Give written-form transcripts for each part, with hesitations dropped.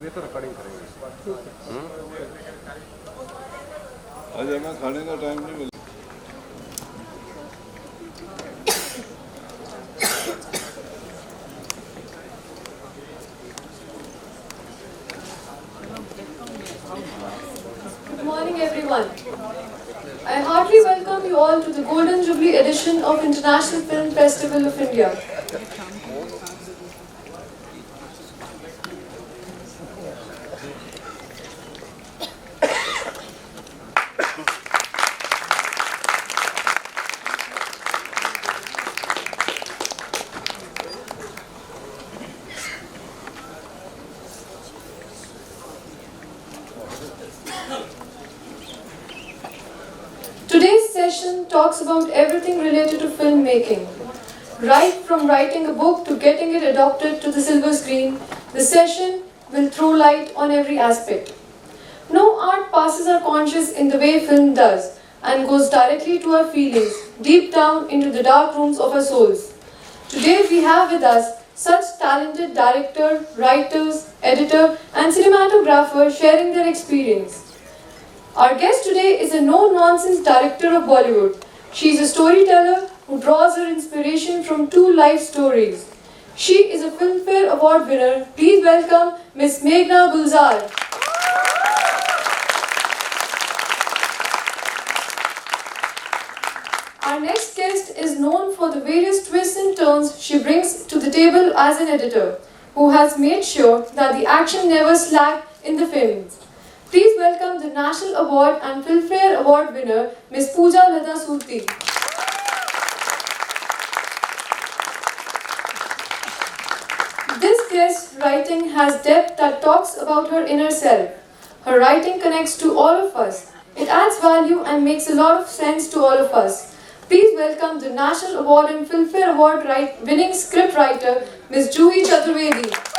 ये तो रिकॉर्डिंग करेंगे। आज हमें खाने का टाइम नहीं मिला। Good morning, everyone. I heartily welcome you all to the Golden Jubilee edition of International Film Festival of India. Today's session talks about everything related to filmmaking. Right from writing a book to getting it adopted to the silver screen, the session will throw light on every aspect. No art passes our conscience in the way film does and goes directly to our feelings, deep down into the dark rooms of our souls. Today we have with us such talented director, writers, editor and cinematographer sharing their experience. Our guest today is a no-nonsense director of Bollywood. She is a storyteller who draws her inspiration from two life stories. She is a Filmfare Award winner. Please welcome Ms. Meghna Gulzar. Our next guest is known for the various twists and turns she brings to the table as an editor, who has made sure that the action never slacked in the films. Please welcome the National Award and Filmfare Award winner, Ms. Pooja Lata Surti. This guest's writing has depth that talks about her inner self. Her writing connects to all of us. It adds value and makes a lot of sense to all of us. Please welcome the National Award and Filmfare Award winning scriptwriter, Ms. Juhi Chaturvedi.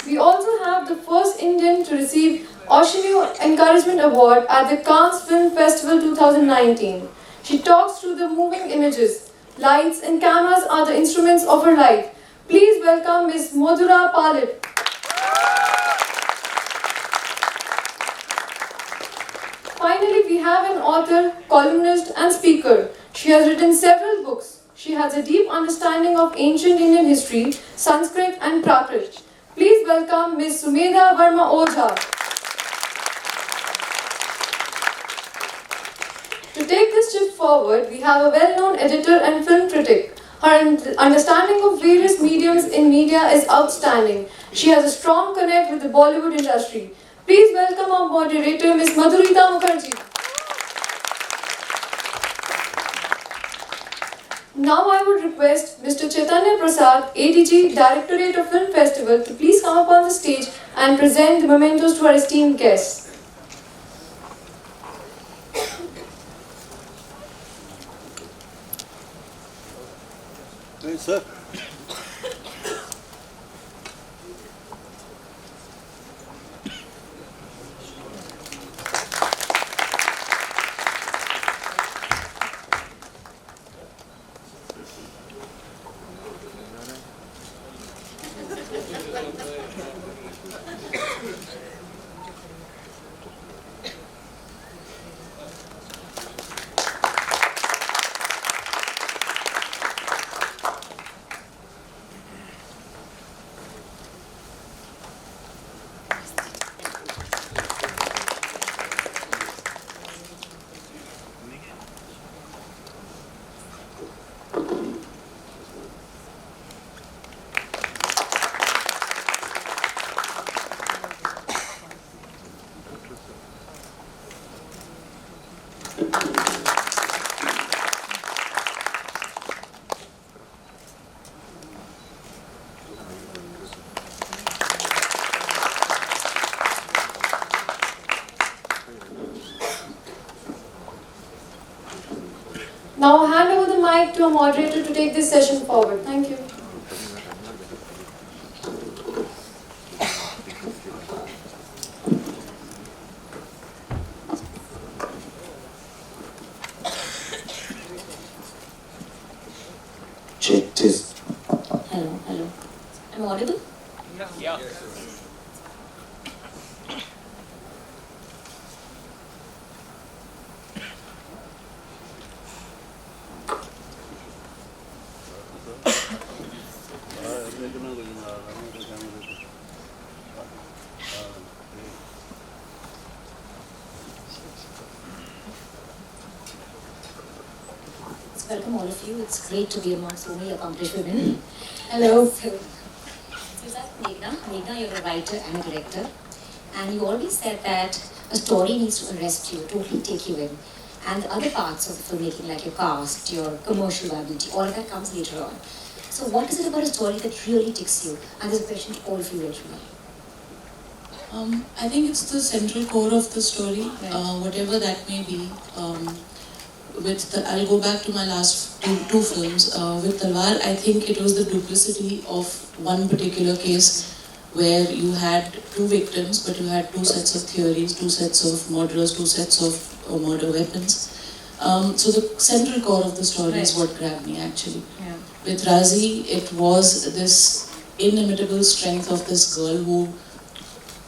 We also have the first Indian to receive Oceania Encouragement Award at the Cannes Film Festival 2019. She talks through the moving images. Lights and cameras are the instruments of her life. Please welcome Ms. Madhura Palit. Finally, we have an author, columnist and speaker. She has written several books. She has a deep understanding of ancient Indian history, Sanskrit and Prakrit. Please welcome Ms. Sumedha Verma Ojha. To take this shift forward, we have a well-known editor and film critic. Her understanding of various mediums in media is outstanding. She has a strong connect with the Bollywood industry. Please welcome our moderator, Ms. Madhurita Mukherjee. Now I would request Mr. Chaitanya Prasad, ADG, Directorate of Film Festival, to please come up on the stage and present the mementos to our esteemed guests. Thanks, sir. Now I hand over the mic to a moderator to take this session forward. Thank you. Check this. I'm audible? Yeah. Welcome all of you. It's great to be among so many accomplished women. Hello. So that's Meghna. Meghna, you're a writer and a director. And you always said that a story needs to arrest you, totally take you in. And the other parts of the filmmaking, like your cast, your commercial viability, all of that comes later on. So what is it about a story that really ticks you? And there's a question to all of you later on. I think it's the central core of the story, Right. whatever that may be. I'll go back to my last two films. With Talwar, I think it was the duplicity of one particular case where you had two victims, but you had two sets of theories, two sets of murderers, two sets of murder weapons. So the central core of the story is what grabbed me actually. Yeah. With Razi, it was this inimitable strength of this girl who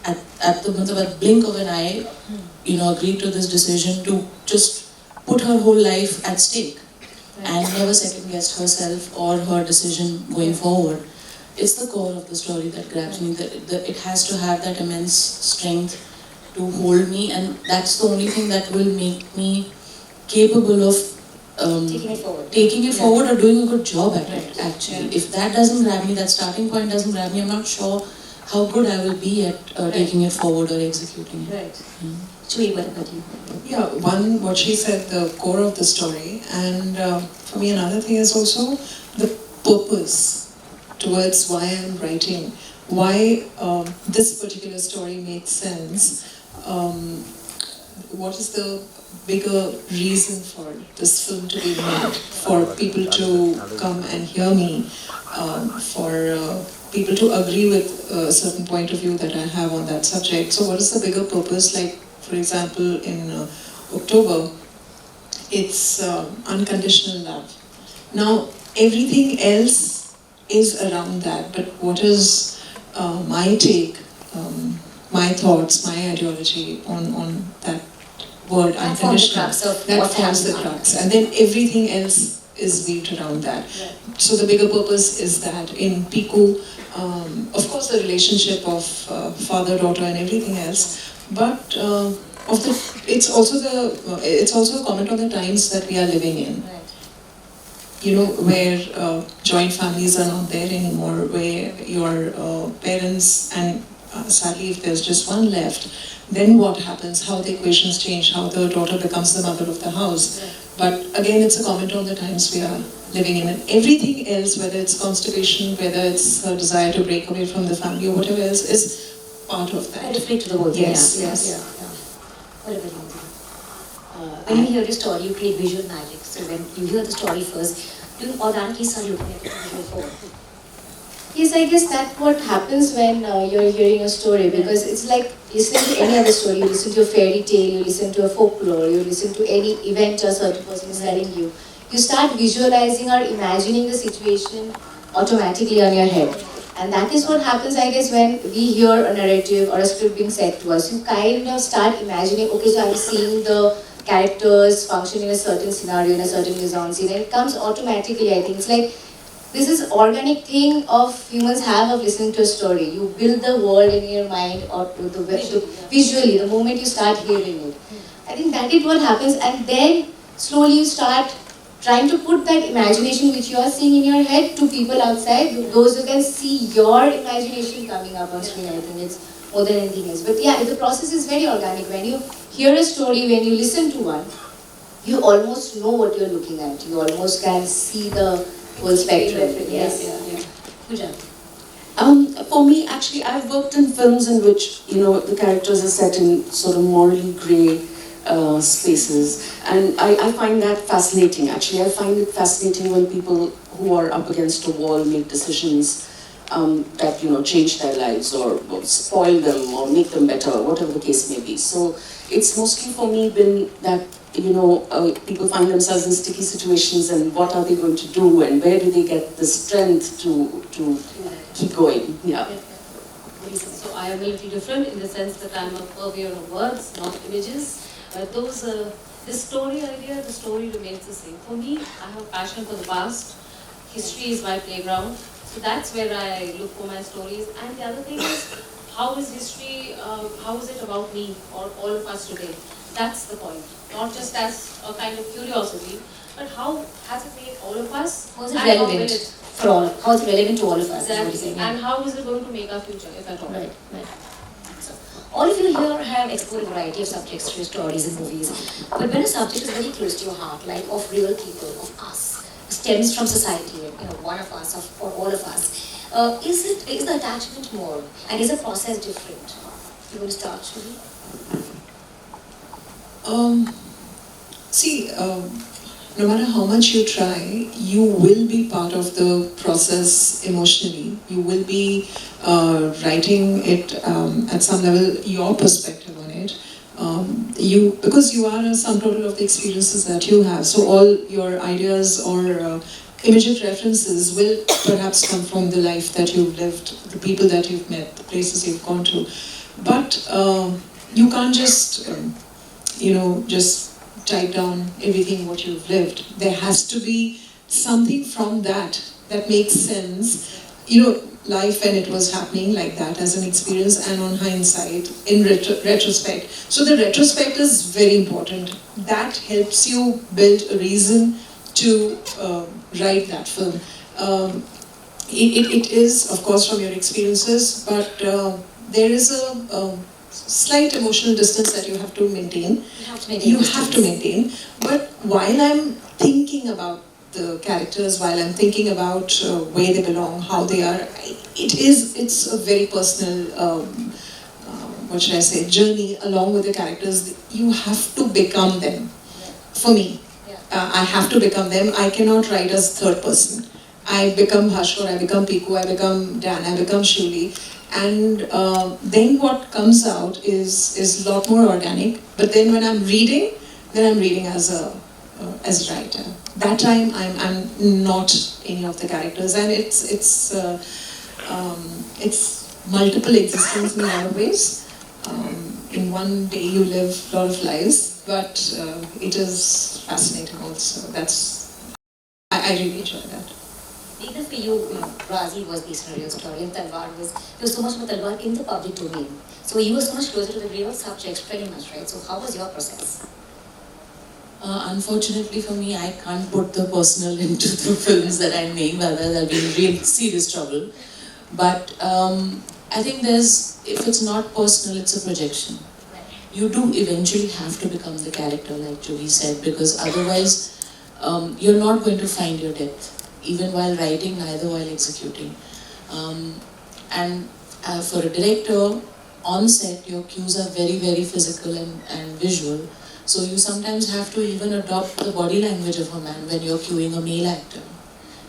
at the blink of an eye, agreed to this decision to just put her whole life at stake and never second-guessed herself or her decision going forward. It's the core of the story that grabs me. It has to have that immense strength to hold me, and that's the only thing that will make me capable of taking it forward or doing a good job at it, actually. Yeah. If that doesn't grab me, that starting point doesn't grab me, I'm not sure how good I will be at taking it forward or executing it. Right. Chui, what about you? Yeah, one, what she said, the core of the story, and for me another thing is also the purpose towards why I'm writing, why this particular story makes sense. What is the bigger reason for this film to be made, for people to come and hear me, for people to agree with a certain point of view that I have on that subject. So what is the bigger purpose? Like, for example, in October, it's unconditional love. Now, everything else is around that, but what is my take, my thoughts, my ideology on that word, unconditional? That forms the crux. And then everything else is built around that. Right. So the bigger purpose is that in Piku, of course the relationship of father-daughter and everything else, but it's also a comment on the times that we are living in. Right. You know, where joint families are not there anymore, where your parents and sadly if there's just one left, then what happens, how the equations change, how the daughter becomes the mother of the house. Right. But again, it's a comment on the times we are living in. And everything else, whether it's constipation, whether it's her desire to break away from the family or whatever else, is part of that. I reflect to the whole thing. Yes, Yeah. yes. Yeah. What about you? When you hear a story, you create visual magic. So when you hear the story first, do you automatically start looking at the visual forward? Yes, I guess that's what happens when you're hearing a story, because it's like listening to any other story. You listen to a fairy tale, you listen to a folklore, you listen to any event a certain person is telling you. You start visualizing or imagining the situation automatically on your head. And that is what happens, I guess, when we hear a narrative or a script being said to us. You kind of start imagining, okay, so I'm seeing the characters function in a certain scenario, in a certain mise-en-scene, and it comes automatically, I think. It's like, this is organic thing of humans have of listening to a story. You build the world in your mind or visually, the moment you start hearing it. I think that is what happens, and then slowly you start trying to put that imagination which you are seeing in your head to people outside, those who can see your imagination coming up on screen. I think it's more than anything else. But yeah, the process is very organic. When you hear a story, when you listen to one, you almost know what you're looking at. You almost can see the whole spectrum. Yes. Yeah. Good job. For me, actually, I've worked in films in which, the characters are set in sort of morally grey spaces. And I find that fascinating, actually. I find it fascinating when people who are up against a wall make decisions that change their lives or spoil them or make them better, whatever the case may be. So it's mostly for me been that people find themselves in sticky situations, and what are they going to do, and where do they get the strength to keep going? Yeah. So I am a little different in the sense that I am a purveyor of words, not images. The story idea, the story remains the same. For me, I have passion for the past. History is my playground. So that's where I look for my stories. And the other thing is, how is history, how is it about me or all of us today? That's the point. Not just as a kind of curiosity, but how has it made all of us? How is it relevant for all? How is it relevant to all of us? Exactly. And how is it going to make our future, if at all? Right. So, all of you here have explored a variety of subjects through stories and movies. But when a subject is very close to your heart, like of real people, of us, stems from society, one of us, or all of us, is the attachment more, and is the process different? You want to start, Shruti? No matter how much you try, you will be part of the process emotionally. You will be writing it at some level, your perspective on it. Because you are a sum total of the experiences that you have. So all your ideas or immediate references will perhaps come from the life that you've lived, the people that you've met, the places you've gone to. But you can't just, just type down everything what you've lived. There has to be something from that makes sense. Life when it was happening like that as an experience, and on hindsight, in retrospect. So the retrospect is very important. That helps you build a reason to write that film. It is, of course, from your experiences, but there is a slight emotional distance that you have to maintain. You have to maintain. But while I'm thinking about the characters, while I'm thinking about where they belong, how they are, it's a very personal, journey along with the characters. You have to become them. For me, I have to become them. I cannot write as third person. I become Bhaskar, I become Piku, I become Dan, I become Shuli. And then what comes out is a lot more organic. But then when I'm reading, as a writer. That time I'm not any of the characters, and it's multiple existence in a lot of ways. In one day you live a lot of lives, but it is fascinating also. I really enjoy that. Even for you, Razi was based on a real story, and Talwar there was so much more Talwar in the public domain. So you were so much closer to the real subjects, pretty much, right? So how was your process? Unfortunately for me, I can't put the personal into the films that I make, otherwise I'll be in real serious trouble. But I think if it's not personal, it's a projection. You do eventually have to become the character, like Joey said, because otherwise you're not going to find your depth, even while writing, neither while executing. And for a director, on set, your cues are very, very physical and visual. So you sometimes have to even adopt the body language of a man when you're cueing a male actor,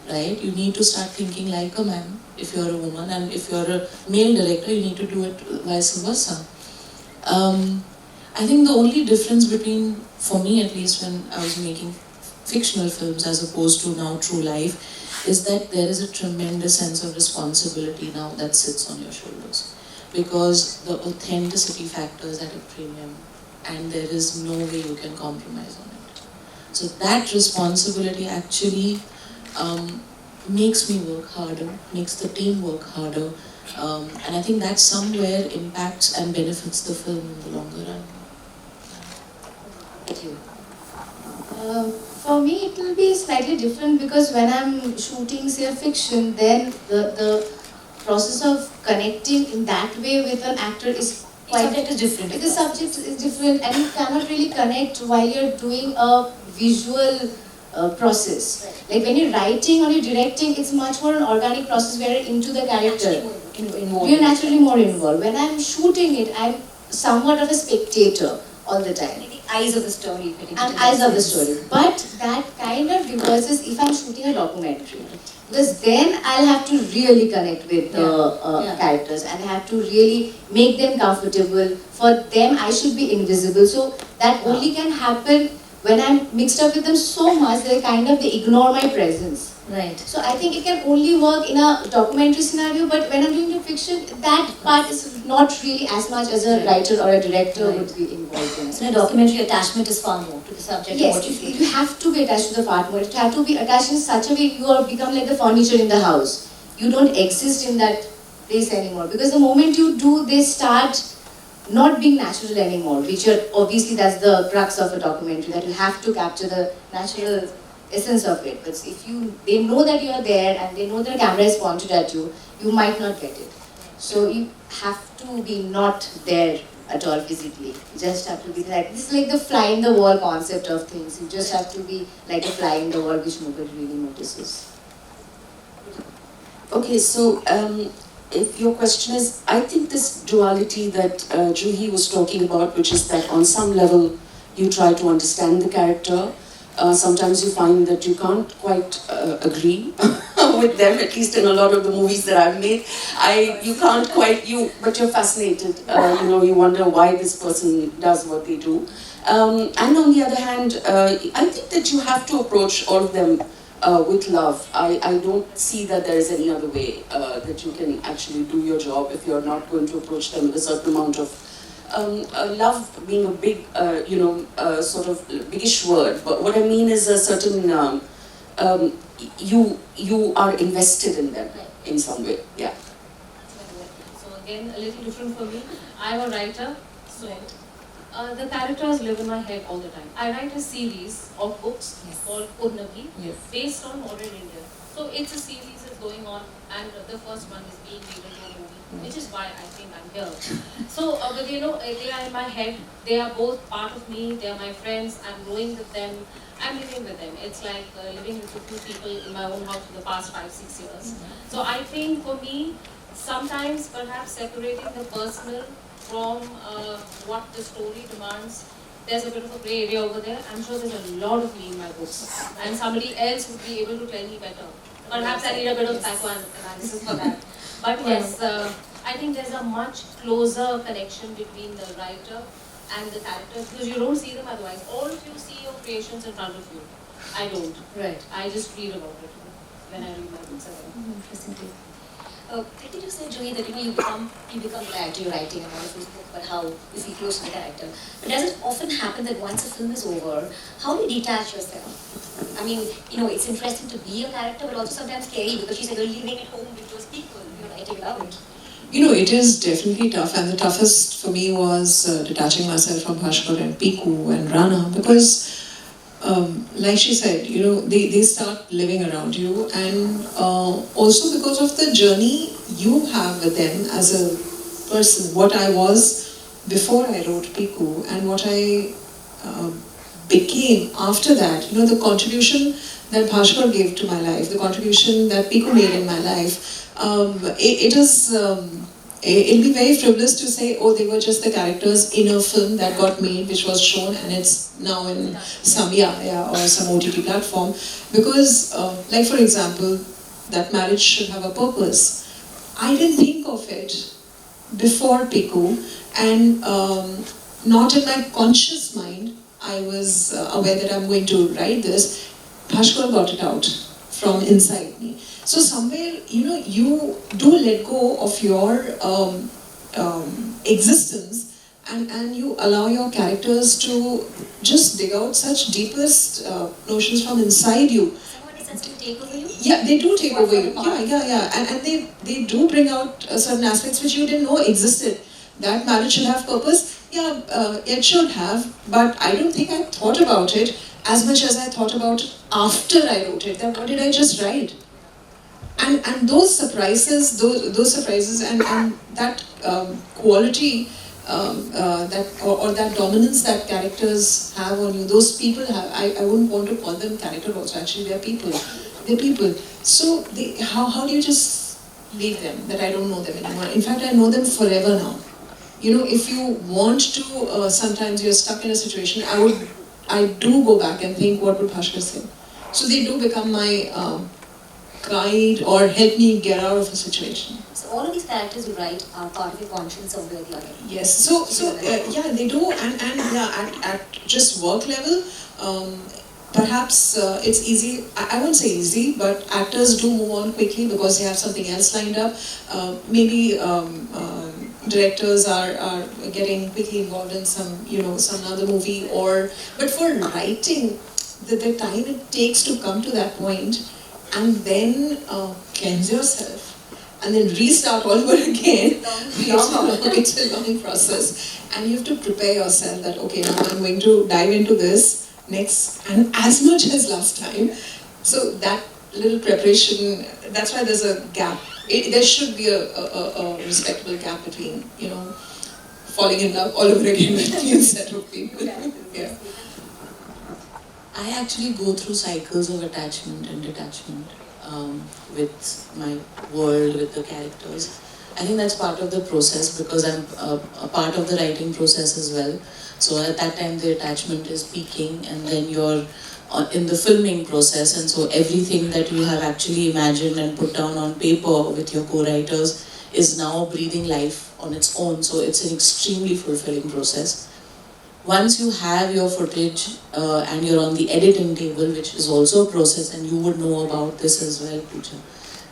right? You need to start thinking like a man if you're a woman, and if you're a male director, you need to do it vice versa. I think the only difference between, for me at least, when I was making fictional films as opposed to now true life, is that there is a tremendous sense of responsibility now that sits on your shoulders, because the authenticity factor is at a premium, and there is no way you can compromise on it. So that responsibility actually makes me work harder, makes the team work harder, and I think that somewhere impacts and benefits the film in the longer run. Thank you. For me, it will be slightly different, because when I'm shooting, say, a fiction, then the process of connecting in that way with an actor is quite... The subject is different. The subject is different, and you cannot really connect while you're doing a visual process. Like when you're writing or you're directing, it's much more an organic process where you're into the character. You're naturally more involved. When I'm shooting it, I'm somewhat of a spectator all the time. Eyes of the story. And eyes of the story. But that kind of reverses if I'm shooting a documentary. Because then I'll have to really connect with the characters and I have to really make them comfortable. For them, I should be invisible. So that only can happen when I'm mixed up with them so much that they ignore my presence. Right. So I think it can only work in a documentary scenario, but when I'm doing the fiction, that part is not really as much as a writer or a director would be involved in. So in a documentary, attachment is far more to the subject. Yes, of what you feel. you have to be attached to the part more. You have to be attached in such a way you are become like the furniture in the house. You don't exist in that place anymore. Because the moment you do, they start not being natural anymore, which are obviously that's the crux of a documentary, that you have to capture the natural essence of it. But if they know that you are there and they know the camera is pointed at you, you might not get it. So you have to be not there at all physically. You just have to be like, this is like the fly in the wall concept of things. You just have to be like a fly in the wall which nobody really notices. Okay, so if your question is, I think this duality that Juhi was talking about, which is that on some level you try to understand the character, sometimes you find that you can't quite agree with them, at least in a lot of the movies that I've made. You can't quite, but you're fascinated. You wonder why this person does what they do. And on the other hand, I think that you have to approach all of them with love. I don't see that there is any other way that you can actually do your job if you're not going to approach them with a certain amount of love being a big, sort of biggish word. But what I mean is a certain, you are invested in them in some way. Yeah. So again, a little different for me. I'm a writer, so the characters live in my head all the time. I write a series of books called Purnagi, based on modern India. So it's a series that's going on, and the first one is being made into a movie, which is why I think I'm here. So, but they are in my head. They are both part of me. They are my friends. I'm growing with them. I'm living with them. It's like living with a few people in my own house for the past 5-6 years. So I think for me, sometimes perhaps separating the personal from what the story demands, there's a bit of a grey area over there. I'm sure there's a lot of me in my books, and somebody else would be able to tell me better. Perhaps I need a bit of psychoanalysis for that. But yes, I think there's a much closer connection between the writer and the characters, because you don't see them otherwise. All of you see your creations in front of you. I don't. Right. I just read about it when I read my books again. Interesting too. I think you said, Joey, that you become the actor you're writing and all of this book about how you feel close to the character. But does it often happen that once a film is over, how do you detach yourself? I mean, it's interesting to be a character, but also sometimes scary because you said you're living at home with those people you're writing about. It is definitely tough, and the toughest for me was detaching myself from Bhaskar and Piku and Rana, because like she said, they start living around you, and also because of the journey you have with them as a person, what I was before I wrote Piku and what I became after that, the contribution that Bhaskar gave to my life, the contribution that Piku made in my life, it'll be very frivolous to say, oh, they were just the characters in a film that got made, which was shown, and it's now in some or some OTT platform. Because, like for example, that marriage should have a purpose. I didn't think of it before Piku, and not in my conscious mind, I was aware that I'm going to write this. Bhaskar got it out from inside me. So somewhere, you do let go of your existence, and you allow your characters to just dig out such deepest notions from inside you. Someone is sensitive to take over you? Yeah, they do take over you. Yeah. And they do bring out certain aspects which you didn't know existed. That marriage should have purpose. Yeah, it should have, but I don't think I thought about it as much as I thought about it after I wrote it. That what did I just write? And those surprises, and that quality, or that dominance that characters have on you, those people have. I wouldn't want to call them character also. Actually, they're people. They're people. So how do you just leave them? That I don't know them anymore. In fact, I know them forever now. If you want to, sometimes you're stuck in a situation. I do go back and think, what would Bhaskar say? So they do become my guide or help me get out of a situation. So all of these characters you write are part of your conscience somewhere or the other. Yes, so yeah, they do, and yeah, at just work level, perhaps it's easy. I won't say easy, but actors do move on quickly because they have something else lined up. Maybe directors are getting quickly involved in some other movie, but for writing, the time it takes to come to that point, and then cleanse yourself, and then restart all over again. It's a long process, and you have to prepare yourself that okay, now I'm going to dive into this next, and as much as last time. So that little preparation, that's why there's a gap. There should be a respectable gap between, falling in love all over again with a new set of people. Yeah. I actually go through cycles of attachment and detachment with my world, with the characters. I think that's part of the process because I'm a part of the writing process as well. So at that time the attachment is peaking, and then you're in the filming process, and so everything that you have actually imagined and put down on paper with your co-writers is now breathing life on its own. So it's an extremely fulfilling process. Once you have your footage and you're on the editing table, which is also a process, and you would know about this as well, Pooja,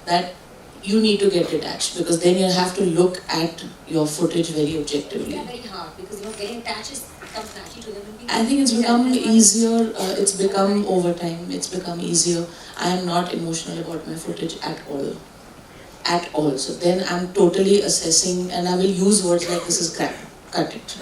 that you need to get detached, because then you have to look at your footage very objectively. It's very hard because getting attached comes naturally to them. I think it's become easier, it's become over time, it's become easier. I am not emotional about my footage at all. At all. So then I'm totally assessing, and I will use words like this is crap. Cut it.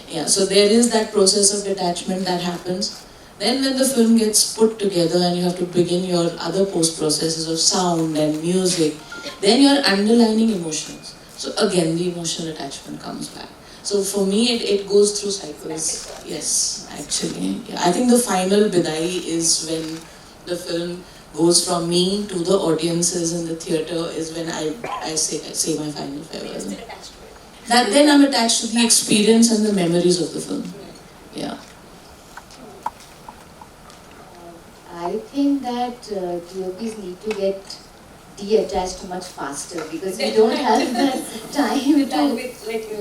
Yeah, so there is that process of detachment that happens. Then when the film gets put together and you have to begin your other post-processes of sound and music, then you're underlining emotions. So again, the emotional attachment comes back. So for me, it goes through cycles. Yes, actually. Yeah. I think the final bidai is when the film goes from me to the audiences in the theatre, is when I say my final farewell. That then I'm attached to the experience and the memories of the film. Yeah. I think that DOPs need to get de-attached much faster because we don't have that time to.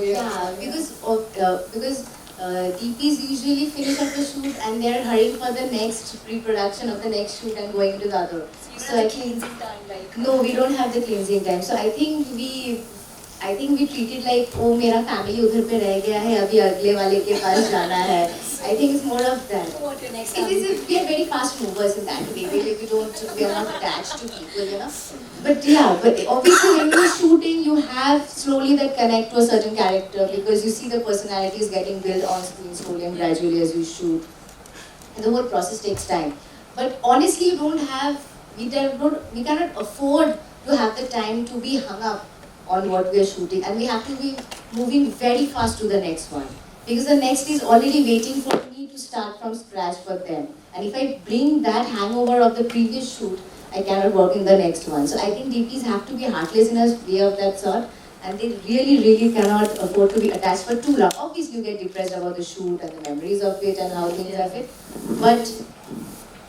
Yeah, because DPs usually finish up the shoot and they're hurrying for the next pre-production of the next shoot and going to the other. So I think no, we don't have the cleansing time. So I think we treat it like, oh, मेरा family उधर पे रह गया है, अभी अगले वाले के पास जाना है. I think it's more of that. We are very fast movers in that way. We are not attached to people, But yeah, but obviously when you're shooting, you have slowly that connect to a certain character because you see the personality is getting built on screen slowly and gradually as you shoot. And the whole process takes time. But honestly, we cannot afford to have the time to be hung up on what we are shooting, and we have to be moving very fast to the next one because the next is already waiting for me to start from scratch for them, and if I bring that hangover of the previous shoot, I cannot work in the next one. So I think DPs have to be heartless in a way of that sort, and they really cannot afford to be attached for too long. Obviously you get depressed about the shoot and the memories of it and how things are fit, but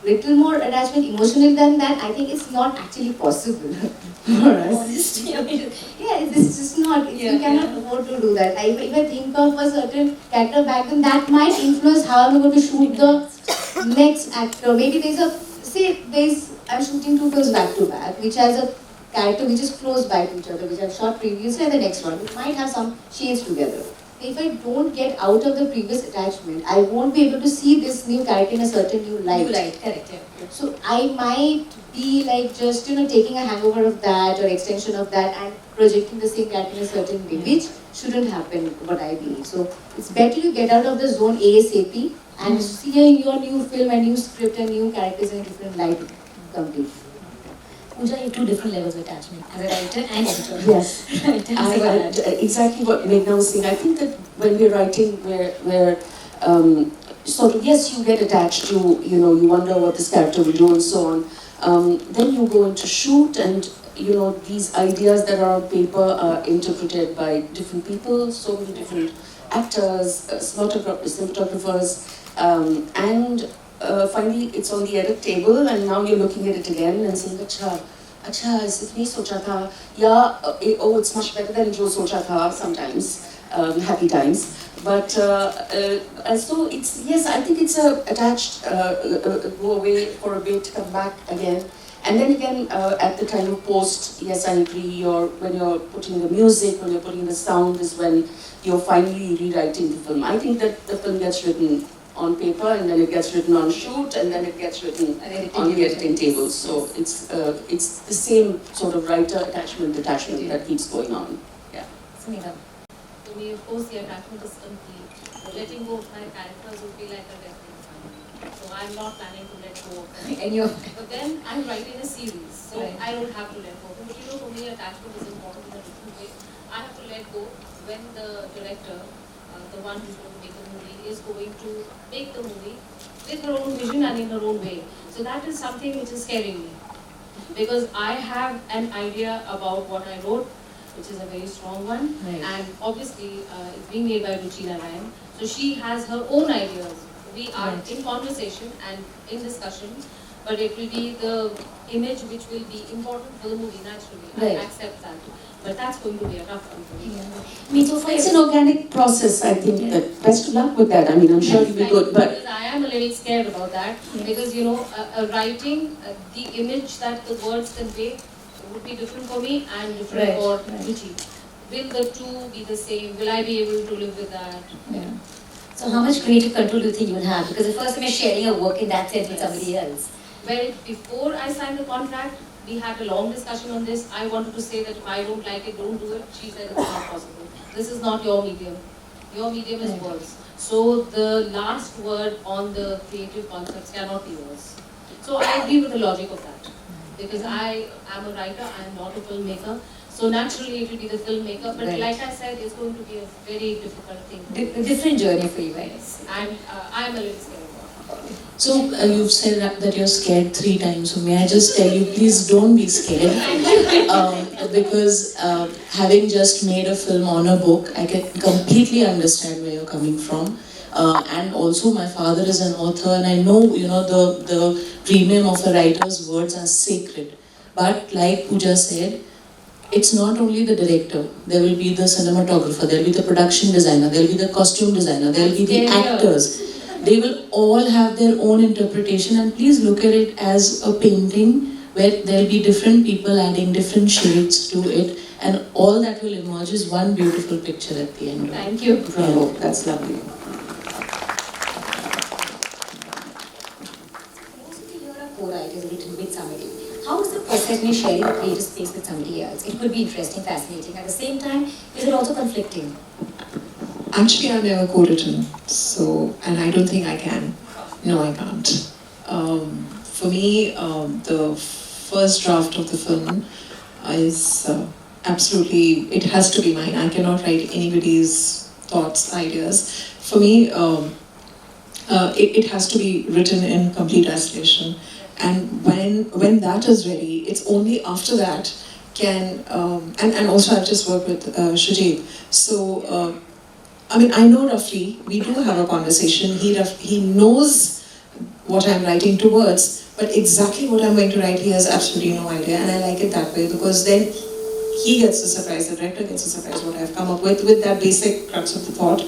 little more attachment emotionally than that, I think it's not actually possible for us. Honestly, Yeah, it's just not. You cannot afford to do that. If I think of a certain character back then, that might influence how I'm going to shoot the next actor. Maybe I'm shooting 2 films back to back, which has a character which is close by to each other, which I've shot previously, and the next one, which might have some shades together. If I don't get out of the previous attachment, I won't be able to see this new character in a certain new light. Correct. So I might be like just taking a hangover of that or extension of that and projecting the same character in a certain way, which shouldn't happen, what I believe. So it's better you get out of the zone ASAP and see your new film and new script and new characters in a different light completely. Pooja, you have 2 different levels of attachment, as a writer and editor. Yes. Exactly what Meghna was saying. I think that when we're writing, we're sort of, yes, you get attached to, you wonder what this character will do and so on. Then you go into shoot and, these ideas that are on paper are interpreted by different people, so many different actors, cinematographers, and finally it's on the edit table and now you're looking at it again and saying, Acha, अच्छा सिर्फ नहीं सोचा था या oh it's much better than जो सोचा था sometimes happy times but so it's yes I think it's a attached go away for a bit come back again and then again at the time of post yes I agree or when you're putting the music when you're putting the sound is when you're finally rewriting the film. I think that the film gets written on paper and then it gets written on shoot and then it gets written on the editing table. So it's the same sort of writer attachment detachment that keeps going on. Yeah. Sunita. To me, of course, the attachment is complete. The letting go of my characters would be like a death in family. So I'm not planning to let go of them. And you're But then I'm writing a series, so Right. I don't have to let go. But you know, for me, attachment is important in a different way. I have to let go when the director, the one who's going to make the movie, is going to make the movie with her own vision and in her own way. So that is something which is scaring me. Because I have an idea about what I wrote, which is a very strong one, Right. and obviously it's being made by Ruchina Ryan. So she has her own ideas. We are Right. in conversation and in discussion, but it will be the image which will be important for the movie naturally. Right. I accept that. But that's going to be a tough one for me. I mean, so for It's an organic process. I think that best of luck with that. I mean, I'm sure you'll be good, but Because I am a little scared about that. Because, you know, writing, the image that the words convey would be different for me and different Right, for right. Ruchi. Will the two be the same? Will I be able to live with that? Yeah. So how much creative control do you think you will have? Because the first time you're sharing your work in that sense with somebody else. Well, before I signed the contract, we had a long discussion on this. I wanted to say that if I don't like it, don't do it. She said it's not possible. This is not your medium. Your medium is Right. words. So the last word on the creative concepts cannot be yours. So I agree with the logic of that. Because I am a writer, I am not a filmmaker. So naturally it will be the filmmaker. But Right. like I said, it's going to be a very difficult thing. A different journey for you guys. And I am a little scared about it. So you've said that you're scared 3 times. So may I just tell you, please don't be scared, because having just made a film on a book, I can completely understand where you're coming from. And also, my father is an author, and I know the premium of a writer's words are sacred. But like Pooja said, it's not only the director. There will be the cinematographer. There will be the production designer. There will be the costume designer. There will be the actors. They will all have their own interpretation, and please look at it as a painting where there will be different people adding different shades to it, and all that will emerge is one beautiful picture at the end. Thank you. bravo, that's lovely. You're a co-writer written with somebody. How is the process when you're sharing a creative space with somebody else? It could be interesting, fascinating. At the same time, is it also conflicting? Actually, I've never co-written, so, and I don't think I can. No, I can't. For me, the first draft of the film is absolutely, it has to be mine. I cannot write anybody's thoughts, ideas. For me, it has to be written in complete isolation. And when that is ready, it's only after that can, and also I've just worked with Shajib. So, I mean, I know roughly, we do have a conversation, he knows what I'm writing towards, but exactly what I'm going to write, he has absolutely no idea, and I like it that way, because then he gets a surprise, the director gets a surprise what I've come up with that basic crux of the thought.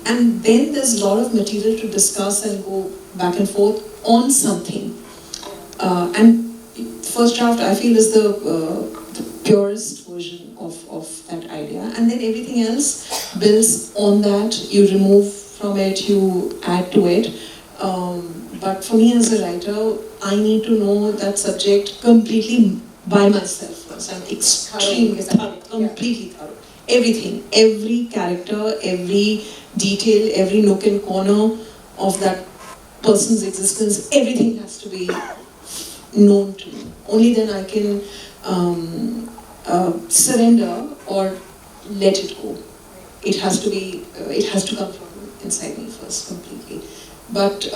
And then there's a lot of material to discuss and go back and forth on something. And first draft, I feel, is the purest version of that idea, and then everything else builds on that. You remove from it, you add to it. But for me as a writer, I need to know that subject completely by myself first. I'm extremely thorough, completely thorough. Everything, every character, every detail, every nook and corner of that person's existence, everything has to be known to me. Only then I can surrender or let it go. It has to be, it has to come from inside me first, completely. But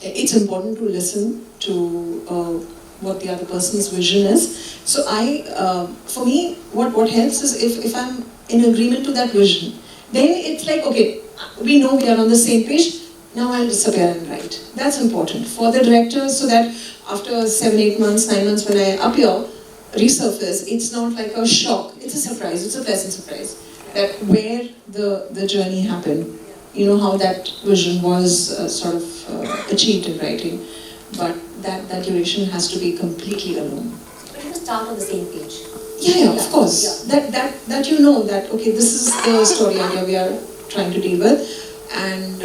it's important to listen to what the other person's vision is. So for me, what helps is if I'm in agreement to that vision, then it's like, okay, we know we are on the same page, now I'll disappear and write. That's important for the director, so that after 7, 8 months, 9 months when I appear, resurface, it's not like a shock. It's a surprise. It's a pleasant surprise. That where the journey happened, you know, how that vision was sort of achieved in writing. But that duration has to be completely alone. But you must start on the same page. Yeah, of course. Yeah. That you know that, okay, this is the story idea we are trying to deal with, and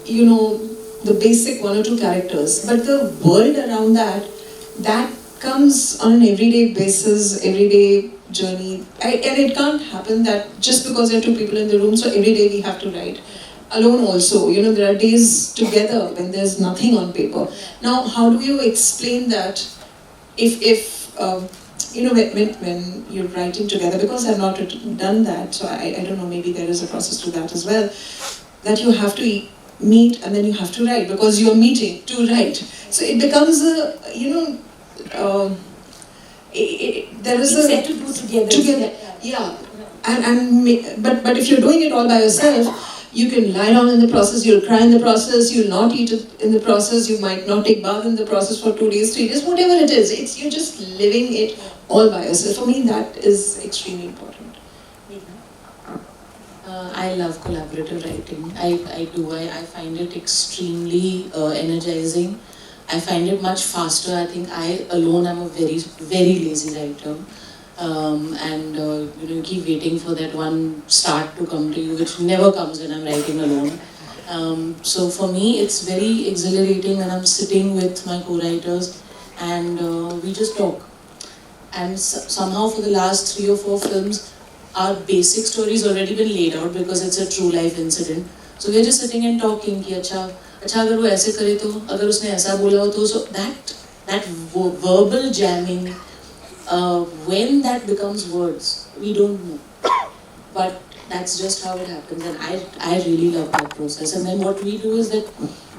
you know the basic 1 or 2 characters, but the world around that comes on an everyday basis, everyday journey, and it can't happen that just because there are 2 people in the room, so every day we have to write. Alone also, you know, there are days together when there's nothing on paper. Now, how do you explain that if you know, when you're writing together, because I've not done that, so I don't know, maybe there is a process to that as well, that you have to meet and then you have to write, because you're meeting to write. So it becomes a, you know, there is You said to do together. Yeah. But if you're doing it all by yourself, you can lie down in the process, you'll cry in the process, you'll not eat it in the process, you might not take bath in the process for 2 days, 3 days, whatever it is. You're just living it all by yourself. For me, that is extremely important. I love collaborative writing. I do. I find it extremely energizing. I find it much faster. I think I alone am a very, very lazy writer. And you know, you keep waiting for that one start to come to you, which never comes when I'm writing alone. So for me, it's very exhilarating when I'm sitting with my co-writers and we just talk. And somehow for the last 3 or 4 films, our basic story's already been laid out because it's a true life incident. So we're just sitting and talking कि अच्छा अगर वो ऐसे करे तो, अगर उसने ऐसा बोला हो तो, so that verbal jamming, when that becomes words, we don't know. But that's just how it happens, and I really love that process. And then what we do is that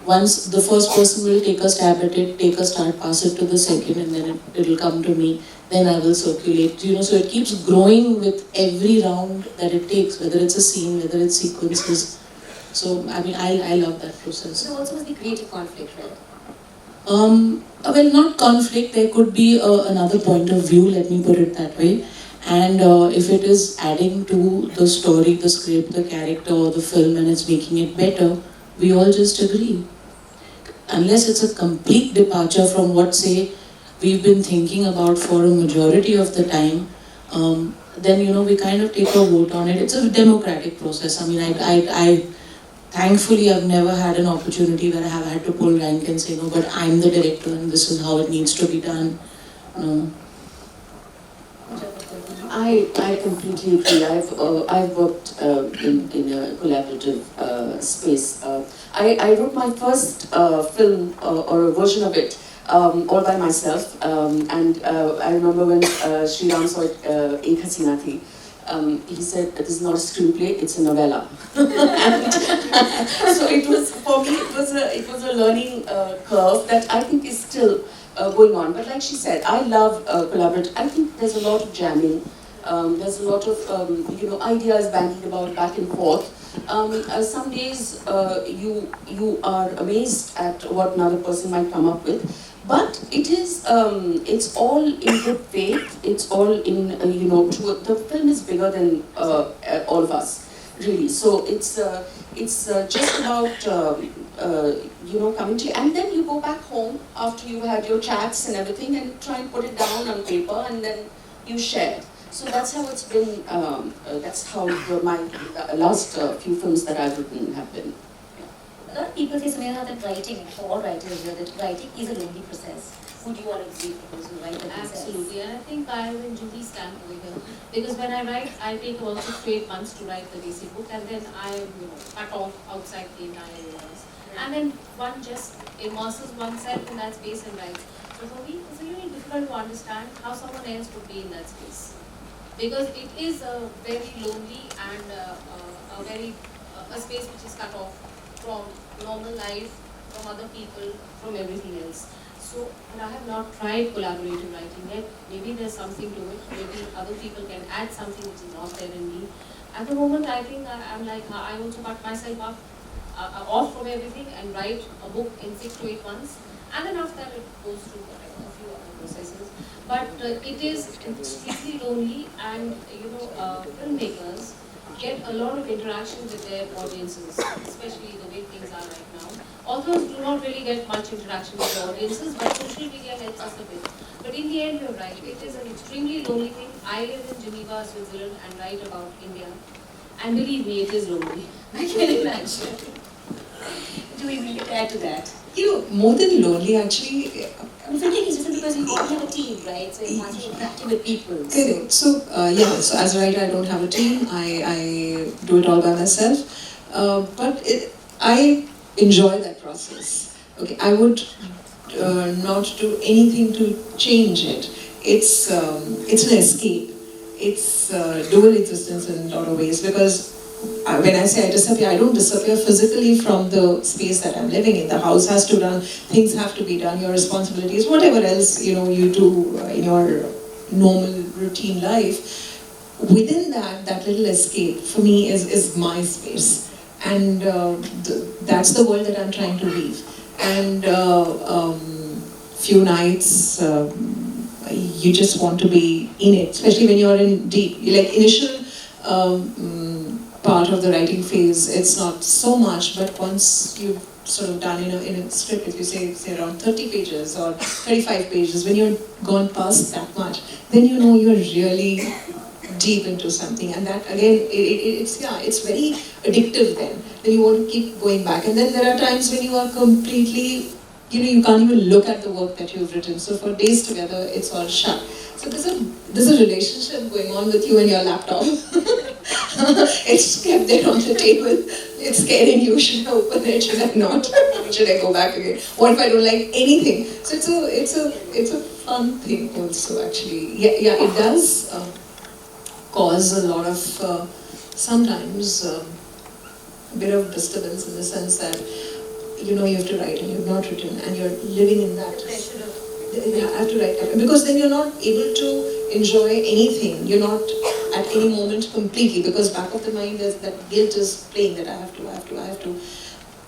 once the first person will take a stab at it, take a start, pass it to the second, and then it'll come to me. Then I will circulate, you know, so it keeps growing with every round that it takes, whether it's a scene, whether it's sequences. So, I mean, I love that process. So also must be creative conflict, right? Well, not conflict, there could be another point of view, let me put it that way. And if it is adding to the story, the script, the character, or the film, and it's making it better, we all just agree. Unless it's a complete departure from what, say, we've been thinking about for a majority of the time, then, you know, we kind of take a vote on it. It's a democratic process. I mean, I thankfully, I've never had an opportunity where I have had to pull rank and say, no, but I'm the director and this is how it needs to be done. No. I completely agree. I've worked in a collaborative space. I wrote my first film or a version of it all by myself. And I remember when Sriram saw it, Ek Hasina Thi. He said, "It is not a screenplay; it's a novella." And so it was, for me, it was a learning curve that I think is still going on. But like she said, I love collaborative. I think there's a lot of jamming. There's a lot of you know, ideas bandied about back and forth. Some days you are amazed at what another person might come up with. But it is, it's all in good faith, it's all in, you know, the film is bigger than all of us, really. So it's just about, you know, coming to, and then you go back home after you've had your chats and everything and try and put it down on paper and then you share. So that's how it's been, that's how my last few films that I've written have been. A lot of people say, Samira, that writing, for all writers here, that writing is a lonely process. Would you all agree for those who write themselves? Absolutely, and I think I am in Julie's camp over here. Because when I write, I take also 8 months to write the basic book, and then I, you know, cut off outside the entire universe. And then one just immerses oneself in that space and writes. So for me, it's really difficult to understand how someone else would be in that space. Because it is very lonely and a space which is cut off from normal life, from other people, from everything else. So, and I have not tried collaborative writing yet. Maybe there's something to it. Maybe other people can add something which is not there in me. At the moment, I think I'm like, I also cut myself up. off from everything and write a book in 6 to 8 months, and then after that it goes through whatever, a few other processes. But it is extremely lonely, and filmmakers get a lot of interaction with their audiences, especially the way things are right now. Authors do not really get much interaction with their audiences, but social media helps us a bit. But in the end, you're right, it is an extremely lonely thing. I live in Geneva, Switzerland, and write about India. And believe me, it is lonely. I can imagine. Do we really add to that? More than lonely, actually. Filmmaking is different because you don't have a team, right? So you must be interacting with people. Correct. So so as a writer, I don't have a team. I do it all by myself. But I enjoy that process. Okay, I would not do anything to change it. It's an escape. It's dual existence in a lot of ways, because when I say I disappear, I don't disappear physically from the space that I'm living in. The house has to run, things have to be done, your responsibilities, whatever else you do in your normal routine life. Within that little escape for me is my space, and that's the world that I'm trying to weave. And few nights. You just want to be in it, especially when you're in deep, like initial part of the writing phase, it's not so much, but once you've sort of done in a script, if you say around 30 pages or 35 pages, when you're gone past that much, then you know you're really deep into something, and that again, it's very addictive then you want to keep going back. And then there are times when you are completely, you can't even look at the work that you've written. So for days together, it's all shut. So there's a relationship going on with you and your laptop. It's kept there on the table. It's scaring you. Should I open it? Should I not? Should I go back again? What if I don't like anything? So it's a fun thing also, actually. Yeah, it does cause a lot of sometimes a bit of disturbance, in the sense that you have to write and you've not written, and you're living in that. You have to write, because then you're not able to enjoy anything. You're not at any moment completely, because back of the mind is that guilt is playing that I have to.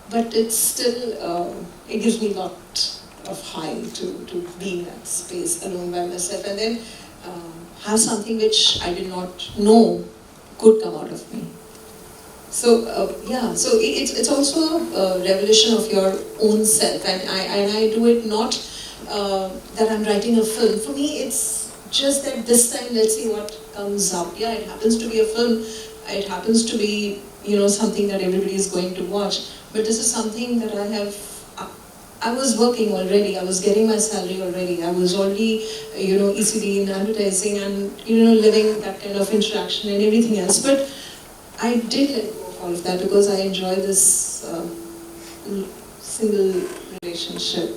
But it's still, it gives me a lot of high to be in that space alone by myself, and then have something which I did not know could come out of me. So so it's also a revelation of your own self, and I do it not that I'm writing a film. For me, it's just that this time, let's see what comes up. Yeah, it happens to be a film. It happens to be something that everybody is going to watch. But this is something that I was working already. I was getting my salary already. I was already ECD in advertising, and living that kind of interaction and everything else. But I did let go of all of that, because I enjoy this single relationship.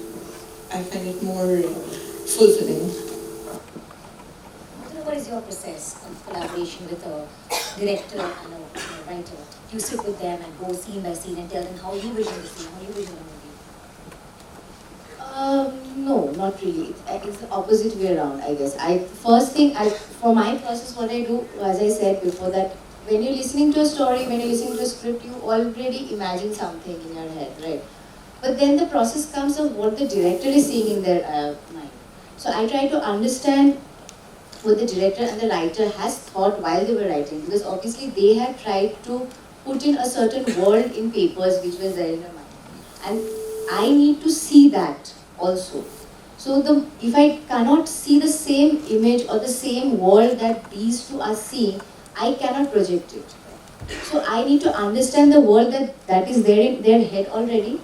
I find it more fulfilling. What is your process of collaboration with a director and a writer? You sit with them and go scene by scene and tell them how you vision the scene, how you vision the movie? No, not really. It's the opposite way around, I guess. For my process, what I do, as I said before, that when you're listening to a story, when you're listening to a script, you already imagine something in your head, right? But then the process comes of what the director is seeing in their mind. So I try to understand what the director and the writer has thought while they were writing, because obviously they had tried to put in a certain world in papers which was there in their mind. And I need to see that also. So if I cannot see the same image or the same world that these two are seeing, I cannot project it. So I need to understand the world that is there in their head already,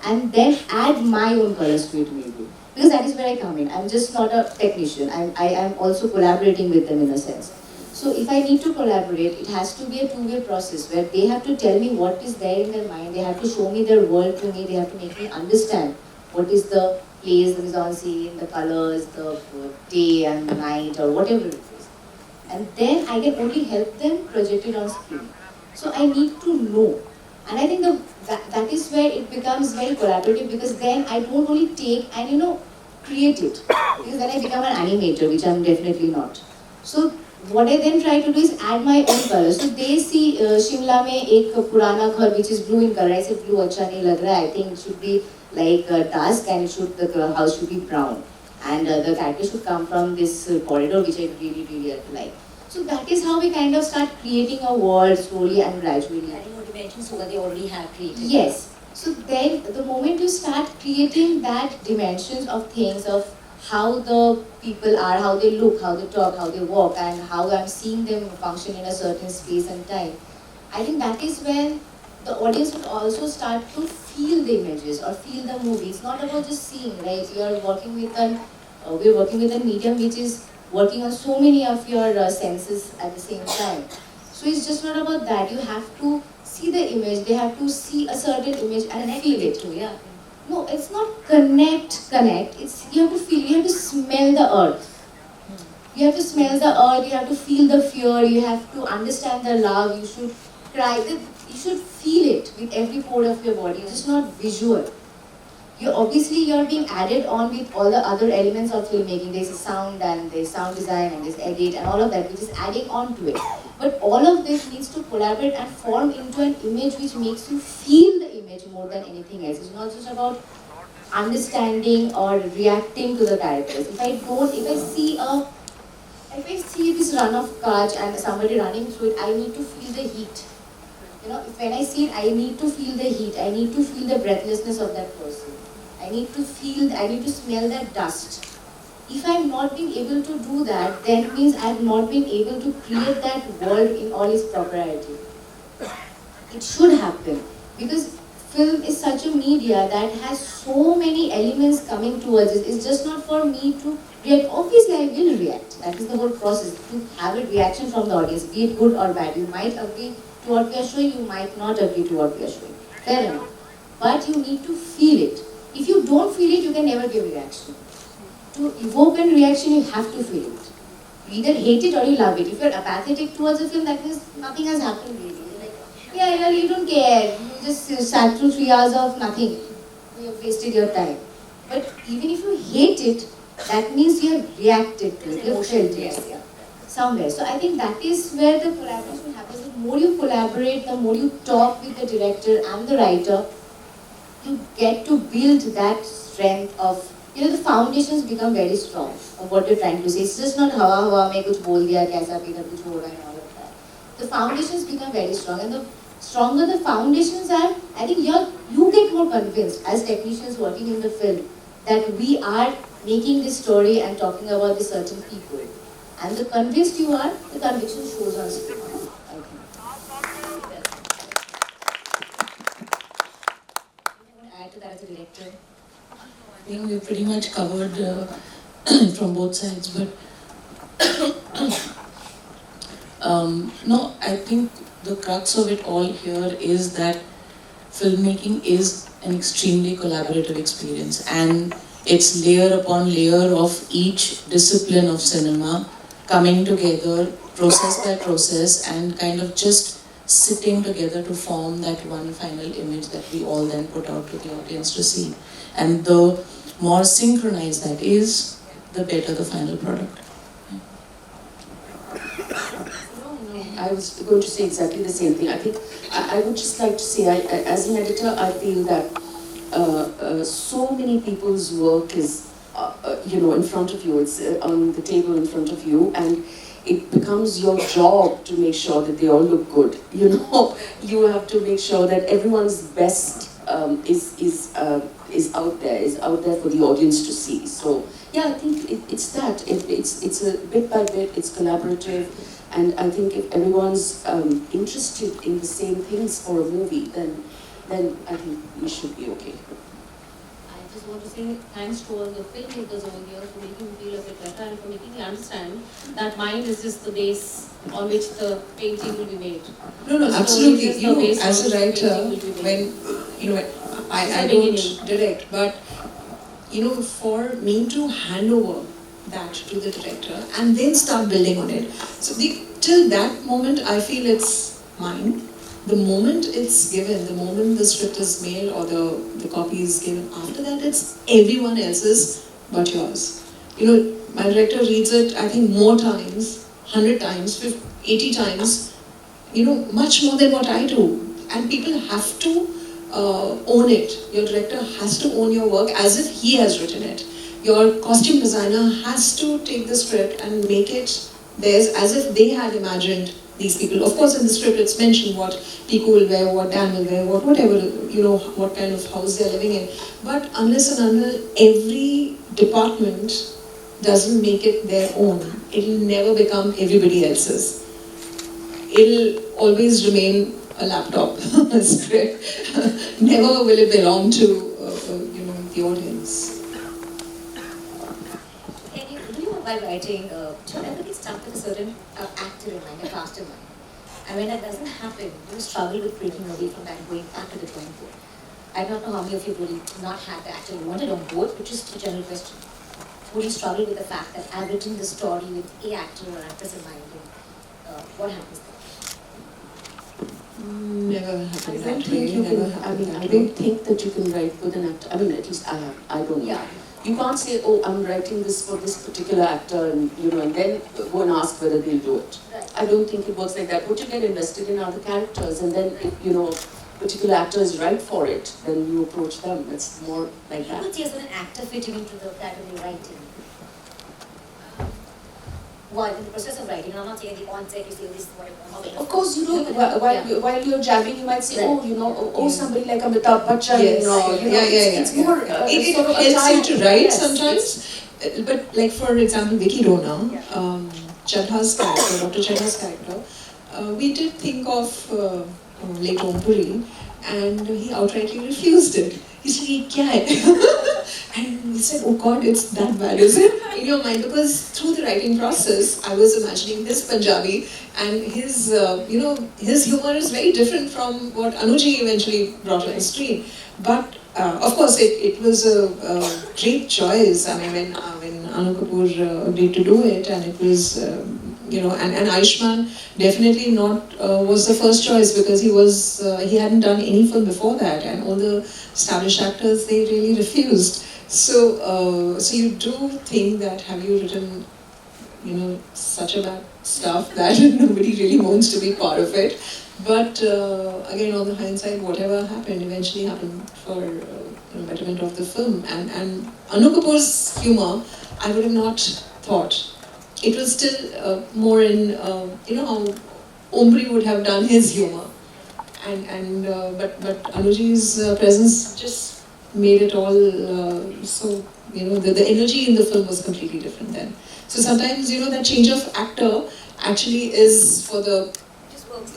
and then add my own colors to it, maybe. Because that is where I come in. I'm just not a technician. I am also collaborating with them in a sense. So if I need to collaborate, it has to be a two-way process where they have to tell me what is there in their mind. They have to show me their world to me. They have to make me understand what is the place, the mise-en-scene, the colors, the day and night, or whatever it is. And then I can only help them project it on screen. So I need to know. And I think that is where it becomes very collaborative, because then I don't only take and create it. Because then I become an animator, which I'm definitely not. So what I then try to do is add my own color. So they see Shimla में एक पुराना घर which is blue in color. I said blue अच्छा नहीं लग रहा है. I think it should be like dusk and the house should be brown. And the character should come from this corridor which I really like. So that is how we kind of start creating a world slowly and gradually. Adding more dimensions to what they already have created. Yes. So then the moment you start creating that dimensions of things, of how the people are, how they look, how they talk, how they walk, and how I'm seeing them function in a certain space and time, I think that is when the audience would also start to feel the images or feel the movie. It's not about just seeing, right? We're working with a medium which is working on so many of your senses at the same time. So it's just not about that. You have to see the image. They have to see a certain image and feel it too. Yeah. No, it's not connect. It's you have to feel. You have to smell the earth. You have to smell the earth. You have to feel the fear. You have to understand the love. You should cry. You should feel it with every pore of your body. It's just not visual. You're being added on with all the other elements of filmmaking. There's a sound and there's sound design and there's edit and all of that, which is adding on to it. But all of this needs to collaborate and form into an image which makes you feel the image more than anything else. It's not just about understanding or reacting to the characters. If I see this run of Kaj and somebody running through it, I need to feel the heat. When I see it, I need to feel the heat. I need to feel the breathlessness of that person. I need to smell that dust. If I'm not being able to do that, then it means I've not been able to create that world in all its propriety. It should happen because film is such a media that has so many elements coming towards it. It's just not for me to react. Obviously, I will react. That is the whole process. To have a reaction from the audience, be it good or bad. You might agree to what we are showing, you might not agree to what we are showing. Fair enough. But you need to feel it. If you don't feel it, you can never give a reaction. To evoke a reaction, you have to feel it. You either hate it or you love it. If you're apathetic towards a film, that means nothing has happened really. Yeah, you don't care. You just sat through 3 hours of nothing. You have wasted your time. But even if you hate it, that means you have reacted to it. You have felt it. Somewhere. So I think that is where the collaboration happens. The more you collaborate, the more you talk with the director and the writer, you get to build that strength of, the foundations become very strong of what you're trying to say. It's just not hawa mein kuch bol diya, kaisa bhi kuch ho raha and all of that. The foundations become very strong, and the stronger the foundations are, I think you get more convinced as technicians working in the film that we are making this story and talking about these certain people. And the convinced you are, the conviction shows on screen, I think. Add to that as a director. I think we pretty much covered from both sides, but no, I think the crux of it all here is that filmmaking is an extremely collaborative experience, and it's layer upon layer of each discipline of cinema coming together, process by process, and kind of just sitting together to form that one final image that we all then put out to the audience to see. And the more synchronized that is, the better the final product. I was going to say exactly the same thing. I think I would just like to say, as an editor, I feel that so many people's work is, in front of you. It's on the table in front of you, and it becomes your job to make sure that they all look good. You have to make sure that everyone's best is out there for the audience to see. So yeah, I think it's that. It's a bit by bit. It's collaborative. And I think if everyone's interested in the same things for a movie, then I think we should be okay. I just want to say thanks to all the filmmakers over here for making me feel a bit better and for making me understand that mind is just the base on which the painting will be made. No, absolutely. As a writer, when I don't direct, but for me to hand over that to the director and then start building on it. So till that moment, I feel it's mine. The moment it's given, the moment the script is made or the copy is given, after that it's everyone else's but yours. My director reads it, I think, more times 100 times, 80 times, much more than what I do. And people have to own it. Your director has to own your work as if he has written it. Your costume designer has to take the script and make it theirs as if they had imagined these people. Of course, in the script it's mentioned what Pico will wear, what Dan will wear, whatever, what kind of house they're living in. But unless and until every department doesn't make it their own, it'll never become everybody else's. It'll always remain a laptop script. Never will it belong to the audience. While writing, do you ever get stuck with a certain actor in mind, a cast in mind? And when that doesn't happen, do you struggle with breaking away from that and going back to the drawing board? I don't know how many of you really not had the actor you wanted on board, but just a general question. Would you struggle with the fact that I've written the story with a actor or actress in mind? And, what happens there? Never happened I don't that way. think you can. I don't think that you can write with an actor. I mean, at least I have. I don't know. Yeah. You can't say, oh, I'm writing this for this particular actor, and and then go and ask whether they'll do it. Right. I don't think it works like that. What you get invested in are the characters, and then if particular actor is right for it, then you approach them. It's more like that. You could see a certain actor fitting into the that you're writing. While in the process of writing, I'm not saying the on-set you feel this is what I want. Of course, while you're jabbing, you might say, Right. somebody like Amitabh Bachchan, Yes. it's more It sort of a helps time. you to write Yes, sometimes. But like for example, Vicky Rona, Chadha's character, Dr. Chadha's character, we did think of late Om Puri, and he outrightly refused it. He said, "Ye kya hai?" And we said, "Oh God, it's that bad, is it?" In your mind, because through the writing process, I was imagining his Punjabi, and his, his humor is very different from what Anuji eventually brought on the screen. But of course, it was a great choice. I mean, when Anu Kapoor agreed to do it, and it was, and Ayushmann definitely not was the first choice, because he hadn't done any film before that, and all the established actors, they really refused. So you do think that, have you written, such a bad stuff that nobody really wants to be part of it. But again, on the hindsight, whatever happened eventually happened for betterment of the film. And Anu Kapoor's humor, I would have not thought. It was still more in, how Omri would have done his humor. But Anuji's presence just made it all so, the energy in the film was completely different then. So sometimes, that change of actor actually is for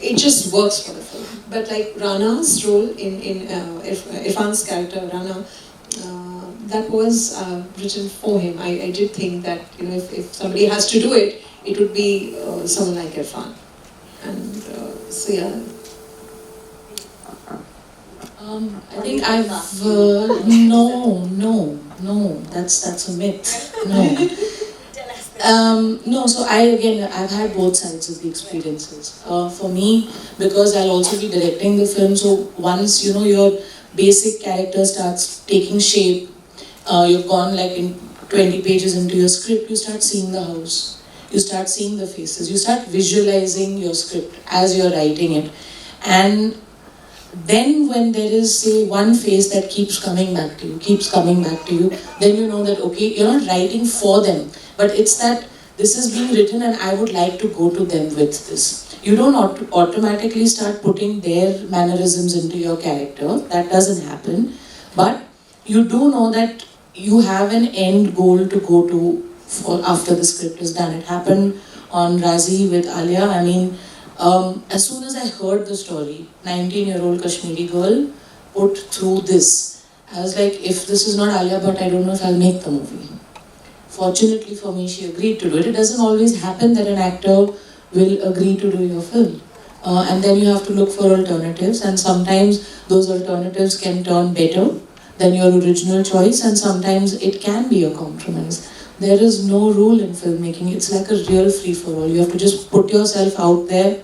it just works for the film. But like Rana's role in Irfan's character, Rana, that was written for him. I did think that, if somebody has to do it, it would be someone like Irfan. And so yeah. I think I've no, that's a myth. No, so I've had both sides of the experiences. For me, because I'll also be directing the film, so once your basic character starts taking shape, you've gone like in 20 pages into your script, you start seeing the house, you start seeing the faces, you start visualizing your script as you're writing it, and then when there is, say, one face that keeps coming back to you, then you know that, okay, you're not writing for them, but it's that this is being written and I would like to go to them with this. You don't automatically start putting their mannerisms into your character. That doesn't happen. But you do know that you have an end goal to go to for after the script is done. It happened on Razi with Alia. I mean, as soon as I heard the story, 19-year-old Kashmiri girl put through this, I was like, if this is not Alia Bhatt, I don't know if I'll make the movie. Fortunately for me, she agreed to do it. It doesn't always happen that an actor will agree to do your film. And then you have to look for alternatives, and sometimes those alternatives can turn better than your original choice, and sometimes it can be a compromise. There is no rule in filmmaking. It's like a real free-for-all. You have to just put yourself out there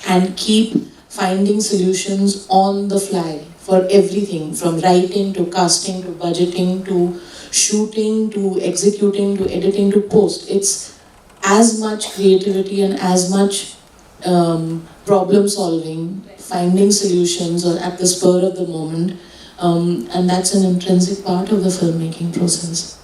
and keep finding solutions on the fly for everything, from writing to casting to budgeting to shooting to executing to editing to post. as much creativity and as much problem solving, finding solutions or at the spur of the moment, and that's an intrinsic part of the filmmaking process.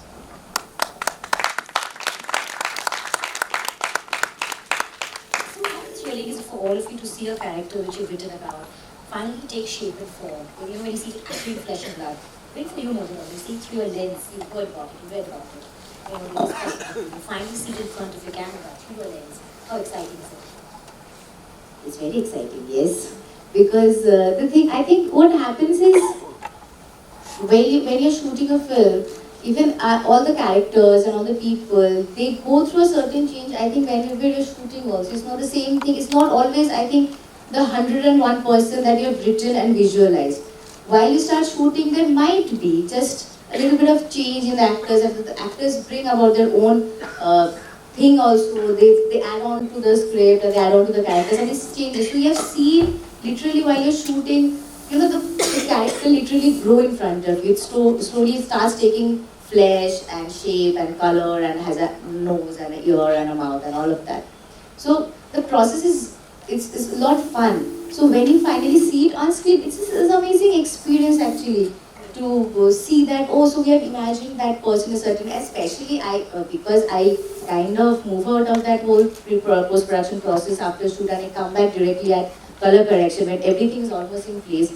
So how thrilling is it for all of you to see a character which you've written about finally take shape and form? You know, when you see it actually in flesh and blood. When for you, Madhura, you see through your lens, you've heard about it, you've read about it. You know, you finally see it in front of your camera through your lens. How exciting is it? It's very exciting, yes. Because the thing, I think what happens is, when you're shooting a film, even all the characters and all the people, they go through a certain change. I think whenever you're shooting also, it's not the same thing. It's not always, I think, the 101% that you have written and visualized. While you start shooting, there might be just a little bit of change in the actors, and the actors bring about their own thing also. They add on to the script, or they add on to the characters, and it changes. So you have seen, literally while you're shooting, you know, the character literally grow in front of you. It slowly starts taking flesh and shape and color, and has a nose and an ear and a mouth and all of that. So the process is, it's a lot of fun. So when you finally see it on screen, it's an amazing experience actually to see that. Oh, so we have imagined that person a certain, especially because I kind of move out of that whole post-production process after shoot, and I come back directly at color correction when everything is almost in place.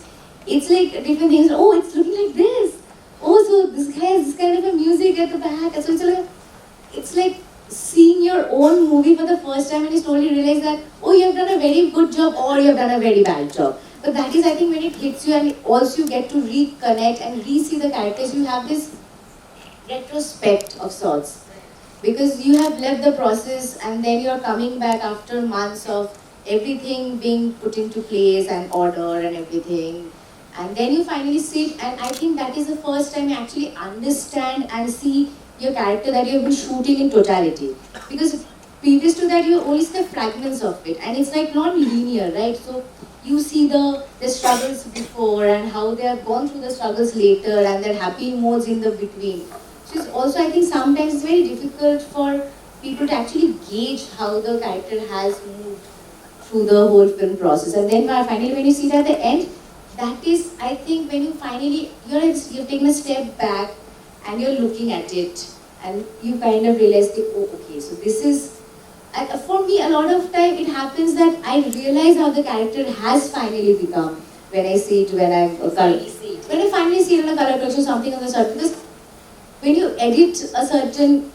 It's like different things. Oh, it's looking like this. Oh, so this guy has this kind of a music at the back. So it's like seeing your own movie for the first time, and you slowly realize that, oh, you have done a very good job or you have done a very bad job. But that is, I think, when it hits you, and also you get to reconnect and re-see the characters, you have this retrospect of sorts. Because you have left the process, and then you are coming back after months of everything being put into place and order and everything. And then you finally sit, and I think that is the first time you actually understand and see your character that you have been shooting in totality. Because previous to that, you only see the fragments of it, and it's like not linear, right? So you see the struggles before, and how they have gone through the struggles later, and their happy modes in the between. So it's also, I think, sometimes it's very difficult for people to actually gauge how the character has moved through the whole film process. And then finally, when you see it at the end, that is, I think, when you finally, you've taken a step back and you're looking at it, and you kind of realize, oh, okay, so this is, for me, a lot of time it happens that I realize how the character has finally become when I see it, when I finally see it in a color correction, something of the sort. Because when you edit a certain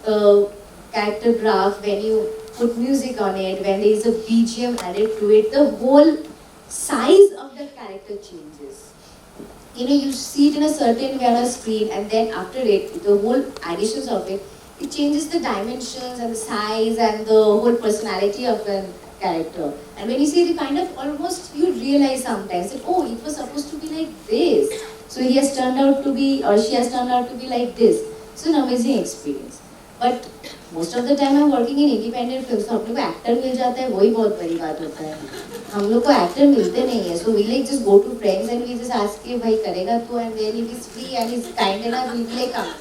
character graph, when you put music on it, when there is a BGM added to it, the whole size of the character changes. You know, you see it in a certain way on a screen, and then after it, the whole additions of it, it changes the dimensions and the size and the whole personality of the character. And when you see it, you kind of almost, you realize sometimes that, oh, it was supposed to be like this. So he has turned out to be, or she has turned out to be like this. It's an amazing experience. But most of the time I'm working in independent films, so हम लोग को actor मिल जाता है, वही बहुत बड़ी बात होता है. हम लोग को actor मिलते नहीं है, so we like just go to friends and we just ask कि भाई करेगा तो, and then if he's free and he's kind enough, we'll be like come.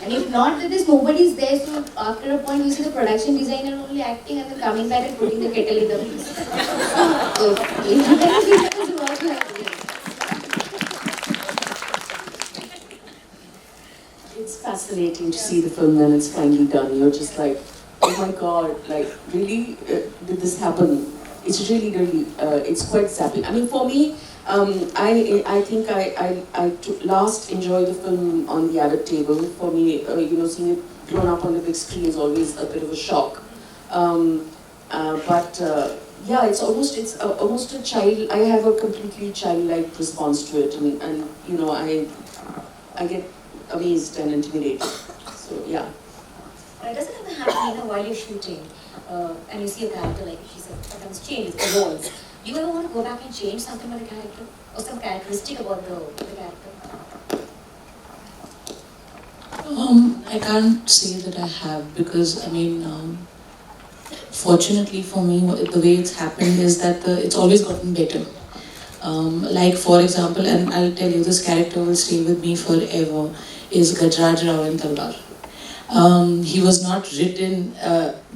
And if not, then there's nobody's there, so after a point we see the production designer only acting and then coming back and putting the kettle in the place. So independent films work like this. It's fascinating to see the film when it's finally done. You're just like, oh my god, like really, did this happen? It's really, it's quite zapping. I mean, for me, I think I last enjoyed the film on the adult table. For me, you know, seeing it grown up on the big screen is always a bit of a shock. Yeah, it's almost a child. I have a completely childlike response to it, and you know, I get amazed and intimidated. So yeah. Does it ever happen, you know, while you're shooting, and you see a character, like she said, sometimes change, it evolves. Do you ever want to go back and change something about the character, or some characteristic about the character? I can't say that I have, because I mean, fortunately for me, the way it's happened is that it's always gotten better. Like for example, and I'll tell you, this character will stay with me forever, is Gajraj Rao in Talwar. He was not written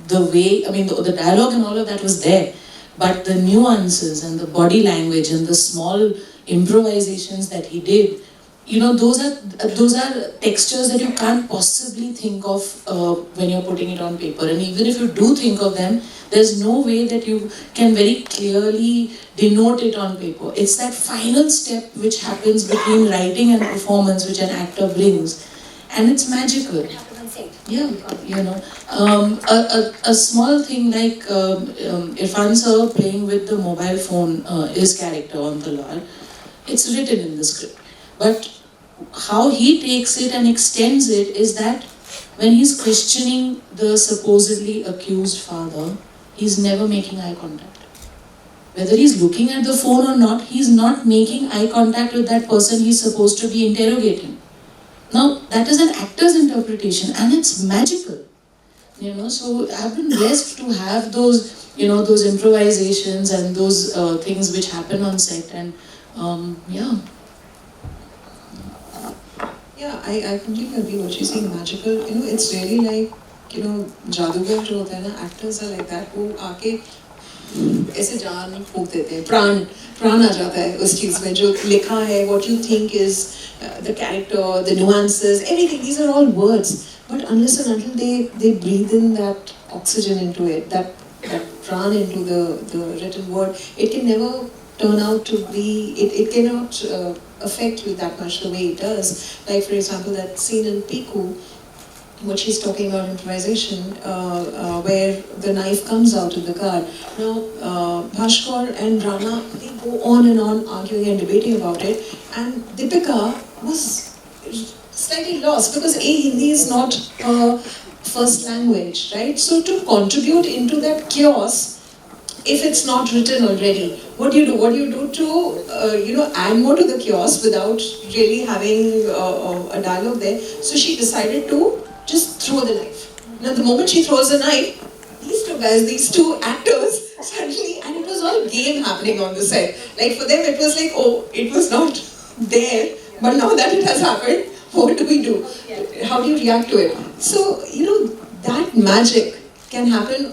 the way, I mean, the dialogue and all of that was there, but the nuances and the body language and the small improvisations that he did, you know, those are textures that you can't possibly think of when you're putting it on paper. And even if you do think of them, there's no way that you can very clearly denote it on paper. It's that final step which happens between writing and performance which an actor brings, and it's magical. Yeah, you know, a small thing like Irfan sir playing with the mobile phone, his character on the Lal, it's written in the script. But how he takes it and extends it is that when he's questioning the supposedly accused father, he's never making eye contact. Whether he's looking at the phone or not, he's not making eye contact with that person he's supposed to be interrogating. Now, that is an actor's interpretation and it's magical. You know, so I've been blessed to have those, you know, those improvisations and those things which happen on set, and yeah. Yeah, I completely agree what she's saying, magical. You know, it's really like, you know, जादूगर जो होता है ना, actors are like that, वो आके ऐसे जान फूंक देते हैं, प्राण आ जाता है उस चीज़ में जो लिखा है, what you think is the character, the nuances, everything, these are all words. But unless and until they breathe in that oxygen into it, that prana into the written word, it can never turn out to be, it cannot affect you that much the way it does. Like for example, that scene in Piku, what she's talking about improvisation, where the knife comes out of the car. Now, Bhaskar and Rana, they go on and on arguing and debating about it, and Deepika was slightly lost because Hindi is not her first language, right? So to contribute into that chaos, if it's not written already, what do you do? What do you do to add more to the chaos without really having a dialogue there? So she decided to just throw the knife. Now the moment she throws the knife, these two guys, these two actors, suddenly, and it was all game happening on the set. Like for them, it was like, oh, it was not there, but now that it has happened, what do we do? How do you react to it? So, you know, that magic can happen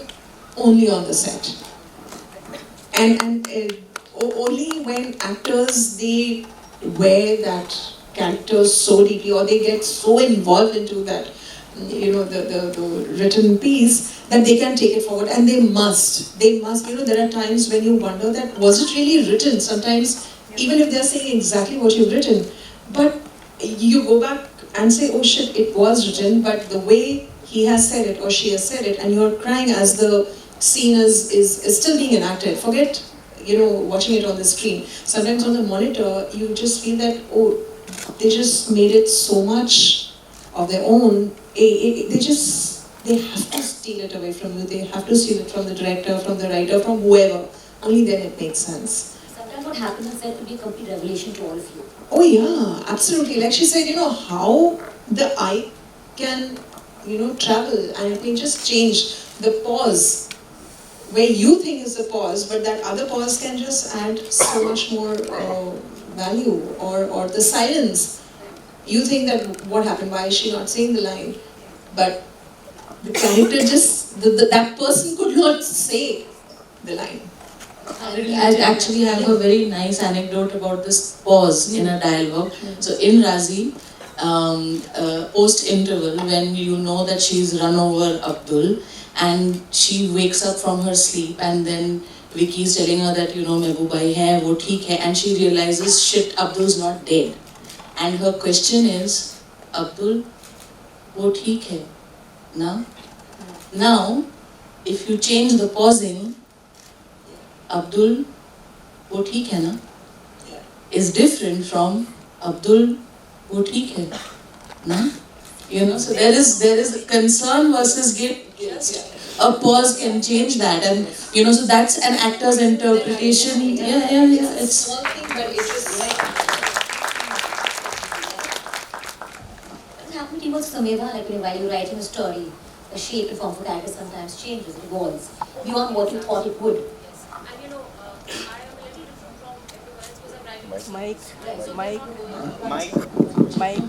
only on the set. And only when actors, they wear that character so deeply, or they get so involved into that, you know, the written piece, that they can take it forward, and they must, you know, there are times when you wonder that, was it really written? Sometimes, even if they're saying exactly what you've written, but you go back and say, oh shit, it was written, but the way he has said it or she has said it, and you're crying as the scene is still being enacted. Forget, you know, watching it on the screen. Sometimes on the monitor, you just feel that, oh, they just made it so much of their own. They have to steal it away from you. They have to steal it from the director, from the writer, from whoever. Only then it makes sense. Sometimes what happens is that will be a complete revelation to all of you. Oh yeah, absolutely. Like she said, you know, how the eye can, you know, travel, and it can just change the pause where you think is the pause, but that other pause can just add so much more value, or the silence. You think that what happened, why is she not saying the line? But the character just, that person could not say the line. I actually have a very nice anecdote about this pause in a dialogue. So in Razi, post-interval, when you know that she's run over Abdul, and she wakes up from her sleep, and then Vicky's telling her that, you know, Mehboobai hai, wo theek hai, and she realizes, shit, Abdul's not dead. And her question is, Abdul, wo theek hai? Now, if you change the pausing, Abdul, wo theek hai na, is different from Abdul, wo theek hai na. You know, so there is concern versus guilt. Just a pause can change that, and you know, so that's an actor's interpretation. Yeah. It's small thing, but it's just like. What's happening to you also, Sameva, like while you're writing a story, the shape and form of the character sometimes changes, it evolves beyond what you thought it would. And you know, I am a little different from everyone else because I'm writing Mike.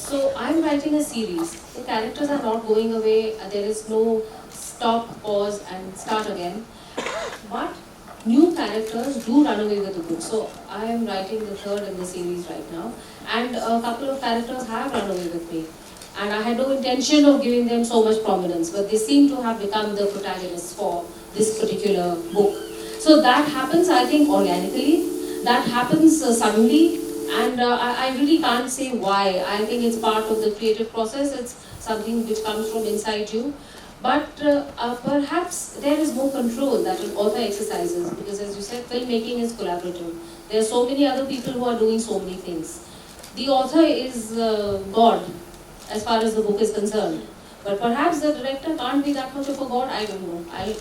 So I'm writing a series. The characters are not going away. There is no stop, pause, and start again. But new characters do run away with the book. So I am writing the third in the series right now, and a couple of characters have run away with me. And I had no intention of giving them so much prominence, but they seem to have become the protagonists for this particular book. So that happens, I think, organically. That happens suddenly, and I really can't say why. I think it's part of the creative process. It's something which comes from inside you. But perhaps there is more control that an author exercises, because as you said, filmmaking is collaborative. There are so many other people who are doing so many things. The author is God, as far as the book is concerned. But perhaps the director can't be that much of a god, I don't know. I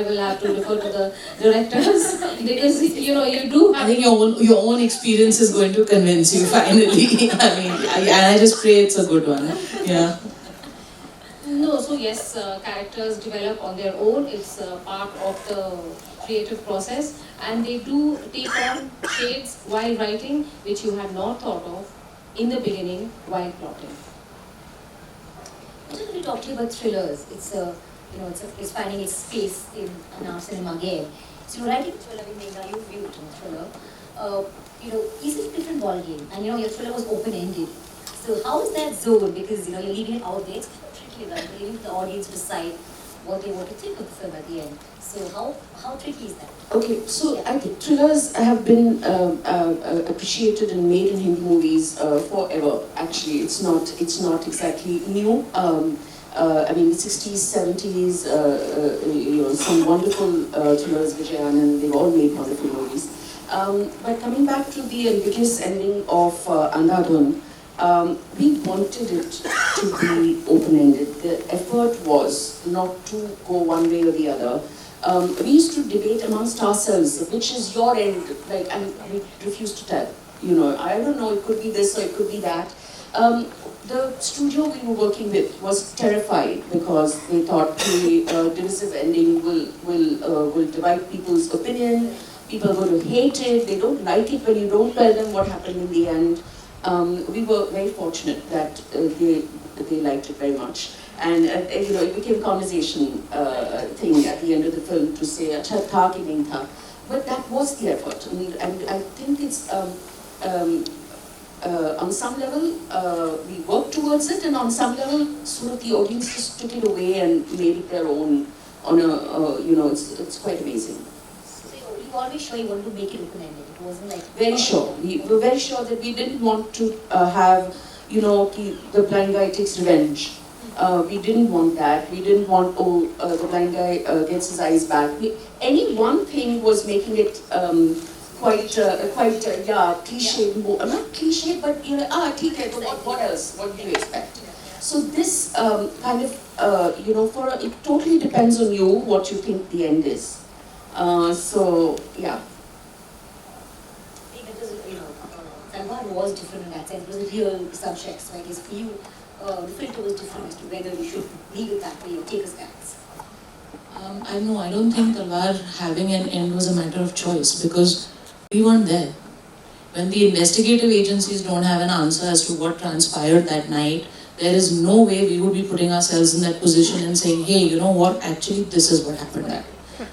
will have to refer to the directors because you do have. I think your own experience is going to convince you finally. I just pray it's a good one. Yeah. No, so yes, characters develop on their own. It's part of the creative process, and they do take on shades while writing, which you had not thought of in the beginning while plotting. What if we talked about thrillers? It's finding its space in our cinema again. So you're writing a thriller, Meghna, you've written a thriller. Is it a different ballgame? And your thriller was open-ended. So how is that zone? Because you're leaving it out there. It's tricky, right? You're leaving the audience to decide what they want to think of the film at the end. So how tricky is that? Okay, so I think thrillers have been appreciated and made in Hindi movies forever. Actually, it's not exactly new. The 60s, 70s, some wonderful thrillers, Vijayan, and they've all made wonderful movies. But coming back to the ambiguous ending of Andhadhun, we wanted it to be open-ended. The effort was not to go one way or the other. We used to debate amongst ourselves, which is your end, and we refused to tell. I don't know, it could be this or it could be that. The studio we were working with was terrified because they thought the divisive ending will divide people's opinion. People are going to hate it. They don't like it when you don't tell them what happened in the end. We were very fortunate that they liked it very much. And it became a conversation thing at the end of the film to say, "Acha tha ki nahi tha." But that was the effort, and I think it's on some level we worked towards it, and on some level, sort of the audience just took it away and made it their own. It's quite amazing. So you always sure you wanted to make it open-ended. It wasn't like very sure. We were very sure that we didn't want to have the blind guy takes revenge. We didn't want that. We didn't want, the blind guy gets his eyes back. Any one thing was making it quite cliche. Not cliche, but what else? What do you expect? So this it totally depends on you what you think the end is. Yeah. Talwar was different in that sense. It was a real subject. So I guess for you, the filter was different as to whether you should leave it that way or take a stance. I don't think Talwar having an end was a matter of choice, because we weren't there. When the investigative agencies don't have an answer as to what transpired that night, there is no way we would be putting ourselves in that position and saying, hey, you know what, actually this is what happened.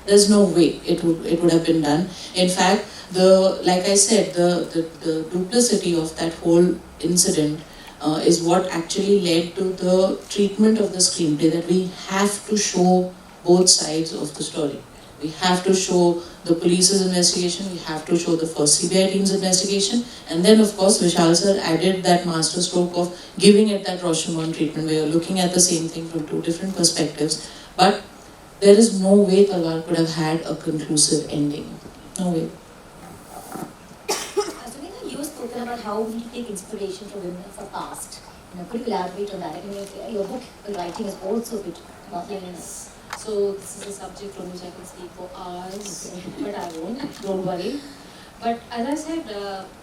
There's no way it would have been done. In fact, like I said, the duplicity of that whole incident is what actually led to the treatment of the screenplay, that we have to show both sides of the story. We have to show the police's investigation, we have to show the first CBI team's investigation, and then of course Vishal sir added that master stroke of giving it that Rashomon treatment, where you're looking at the same thing from two different perspectives. But there is no way Talwar could have had a conclusive ending. No way. You spoken about how we take inspiration from women of the past. Could you elaborate on that? I mean, your book writing is also a bit Yes. So this is a subject from which I can speak for hours, but I won't, don't worry. But as I said,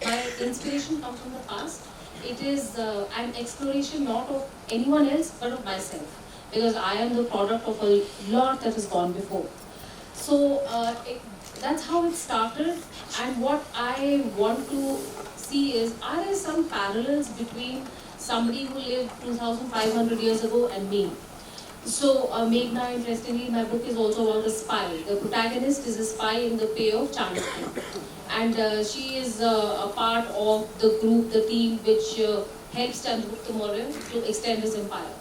my inspiration comes from the past. It is an exploration not of anyone else, but of myself. Because I am the product of a lot that has gone before. So that's how it started. And what I want to see is, are there some parallels between somebody who lived 2,500 years ago and me. So Meghna, interestingly, my book is also about a spy. The protagonist is a spy in the pay of Chanakya. And she is a part of the group, the team which helps Chandragupta Maurya to extend his empire.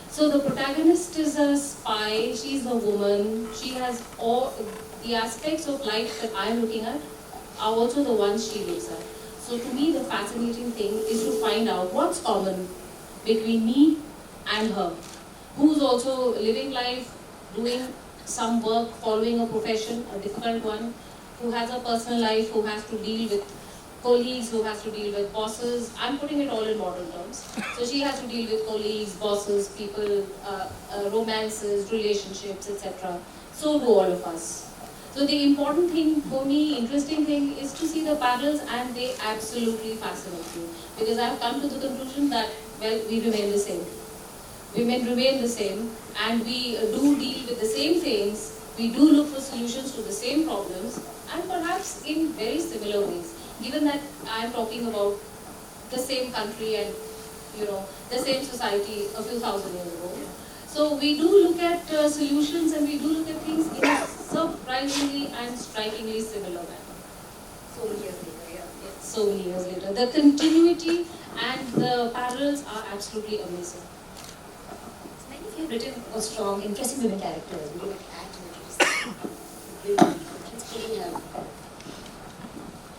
So the protagonist is a spy, she's a woman, she has all the aspects of life that I am looking at are also the ones she lives at. So to me the fascinating thing is to find out what's common between me and her, who's also living life, doing some work, following a profession, a difficult one, who has a personal life, who has to deal with colleagues, who has to deal with bosses. I'm putting it all in modern terms. So she has to deal with colleagues, bosses, people, romances, relationships, etc. So do all of us. So the important thing for me, interesting thing, is to see the parallels, and they absolutely fascinate me. Because I've come to the conclusion that, well, we remain the same. Women remain the same, and we do deal with the same things, we do look for solutions to the same problems, and perhaps in very similar ways. Given that I am talking about the same country and the same society a few thousand years ago. So we do look at solutions, and we do look at things in a surprisingly and strikingly similar manner. So many years later, yeah. So many years later. The continuity and the parallels are absolutely amazing. So many of you have written a strong, interesting women characters. Would you like to add to it? It's pretty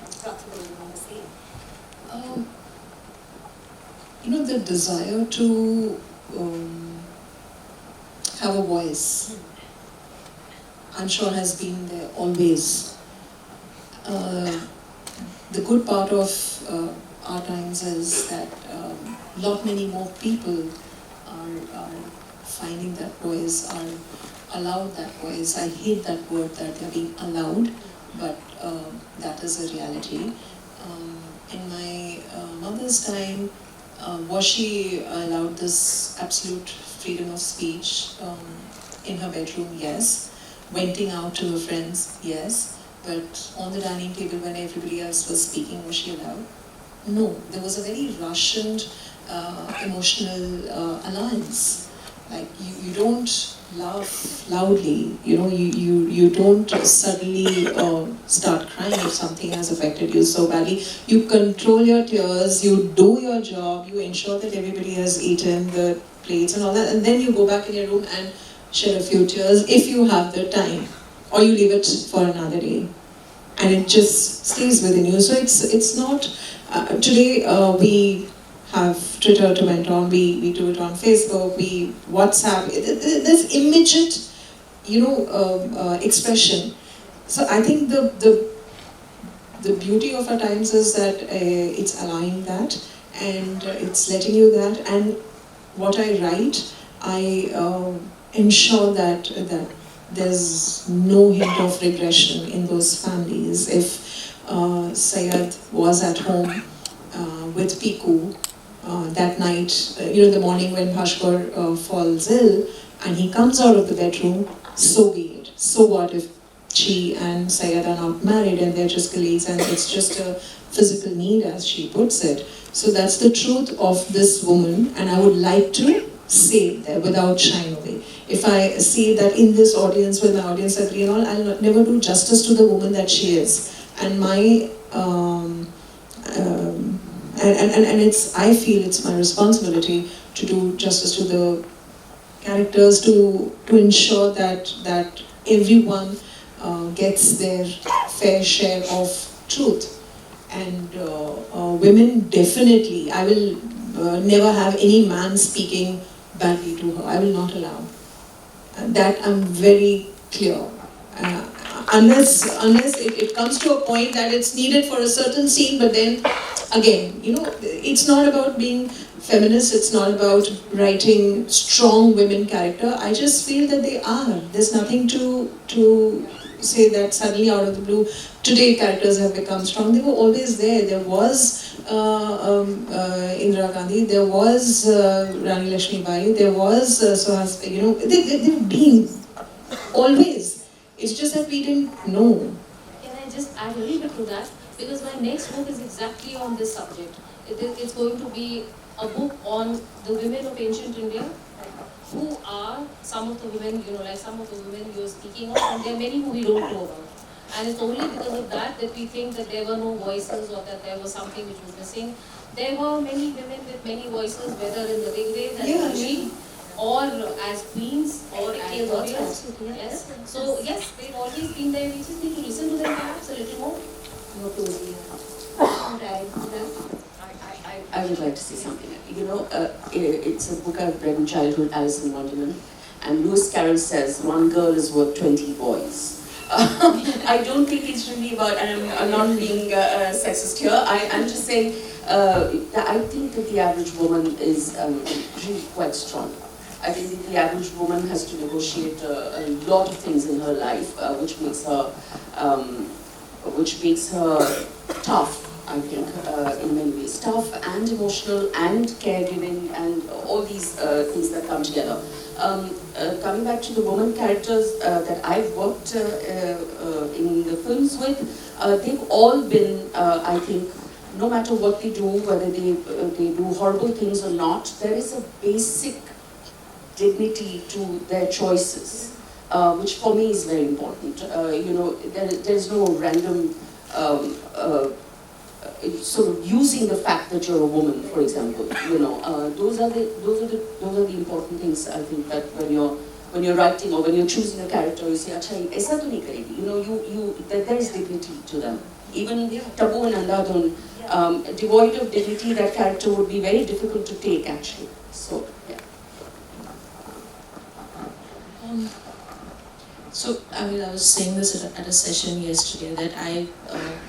approximately on the same. The desire to have a voice, I'm sure has been there always. The good part of our times is that lot many more people are finding that voice, are allowed that voice. I hate that word that they're being allowed, but that is a reality. In my mother's time, was she allowed this absolute freedom of speech in her bedroom? Yes. Venting out to her friends? Yes. But on the dining table when everybody else was speaking, was she allowed? No. There was a very Russian emotional allowance. Like you don't laugh loudly, you don't suddenly start crying if something has affected you so badly. You control your tears, you do your job, you ensure that everybody has eaten the plates and all that, and then you go back in your room and shed a few tears if you have the time, or you leave it for another day, and it just stays within you. So it's not, today we have Twitter to went on, we do it on Facebook, we WhatsApp, this immediate, expression. So I think the beauty of our times is that it's allowing that, and it's letting you that, and what I write, I ensure that there's no hint of regression in those families. If Syed was at home with Piku, that night, the morning when Bhaskar falls ill and he comes out of the bedroom, so be it. So what if she and Syed are not married and they're just colleagues and it's just a physical need, as she puts it. So that's the truth of this woman, and I would like to say that without shying away. If I see that in this audience, when my audience agree and all, I'll never do justice to the woman that she is. And my and it's, I feel it's my responsibility to do justice to the characters, to ensure that everyone gets their fair share of truth. And women definitely, I will never have any man speaking badly to her. I will not allow. That I'm very clear. Unless it comes to a point that it's needed for a certain scene, but then again, it's not about being feminist, it's not about writing strong women character. I just feel that they are. There's nothing to say that suddenly out of the blue, today characters have become strong. They were always there. There was Indira Gandhi, there was Rani Lakshmi Bai, there was Suhas, they've been always. It's just that we didn't know. Can I just add a little bit to that? Because my next book is exactly on this subject. It's going to be a book on the women of ancient India, who are some of the women, like some of the women you're speaking of, and there are many who we don't know about. And it's only because of that that we think that there were no voices or that there was something which was missing. There were many women with many voices, whether in the big ways as Rishi, or as queens, or as warriors. Yes. So yes, they've always been there. We just need to listen to them perhaps a little more. More closely. I would like to say something. It's a book I've read in childhood, Alice in Wonderland, and Lewis Carroll says, one girl is worth 20 boys. I don't think it's really about, and I'm not being sexist here, I'm just saying, that I think that the average woman is really quite strong. I think that the average woman has to negotiate a lot of things in her life, which makes her tough. I think, in many ways, tough and emotional and caregiving and all these things that come together. Coming back to the woman characters that I've worked in the films with, they've all been, I think, no matter what they do, whether they do horrible things or not, there is a basic dignity to their choices, which for me is very important. There's no random sort of using the fact that you're a woman, for example. Those are the important things, I think, that when you're writing or when you're choosing a character, you say, "Acha, aisa to nahi karegi." There is dignity to them. Even Tabu and Andhadhun, devoid of dignity, that character would be very difficult to take, actually. So, yeah. So, I was saying this at a session yesterday that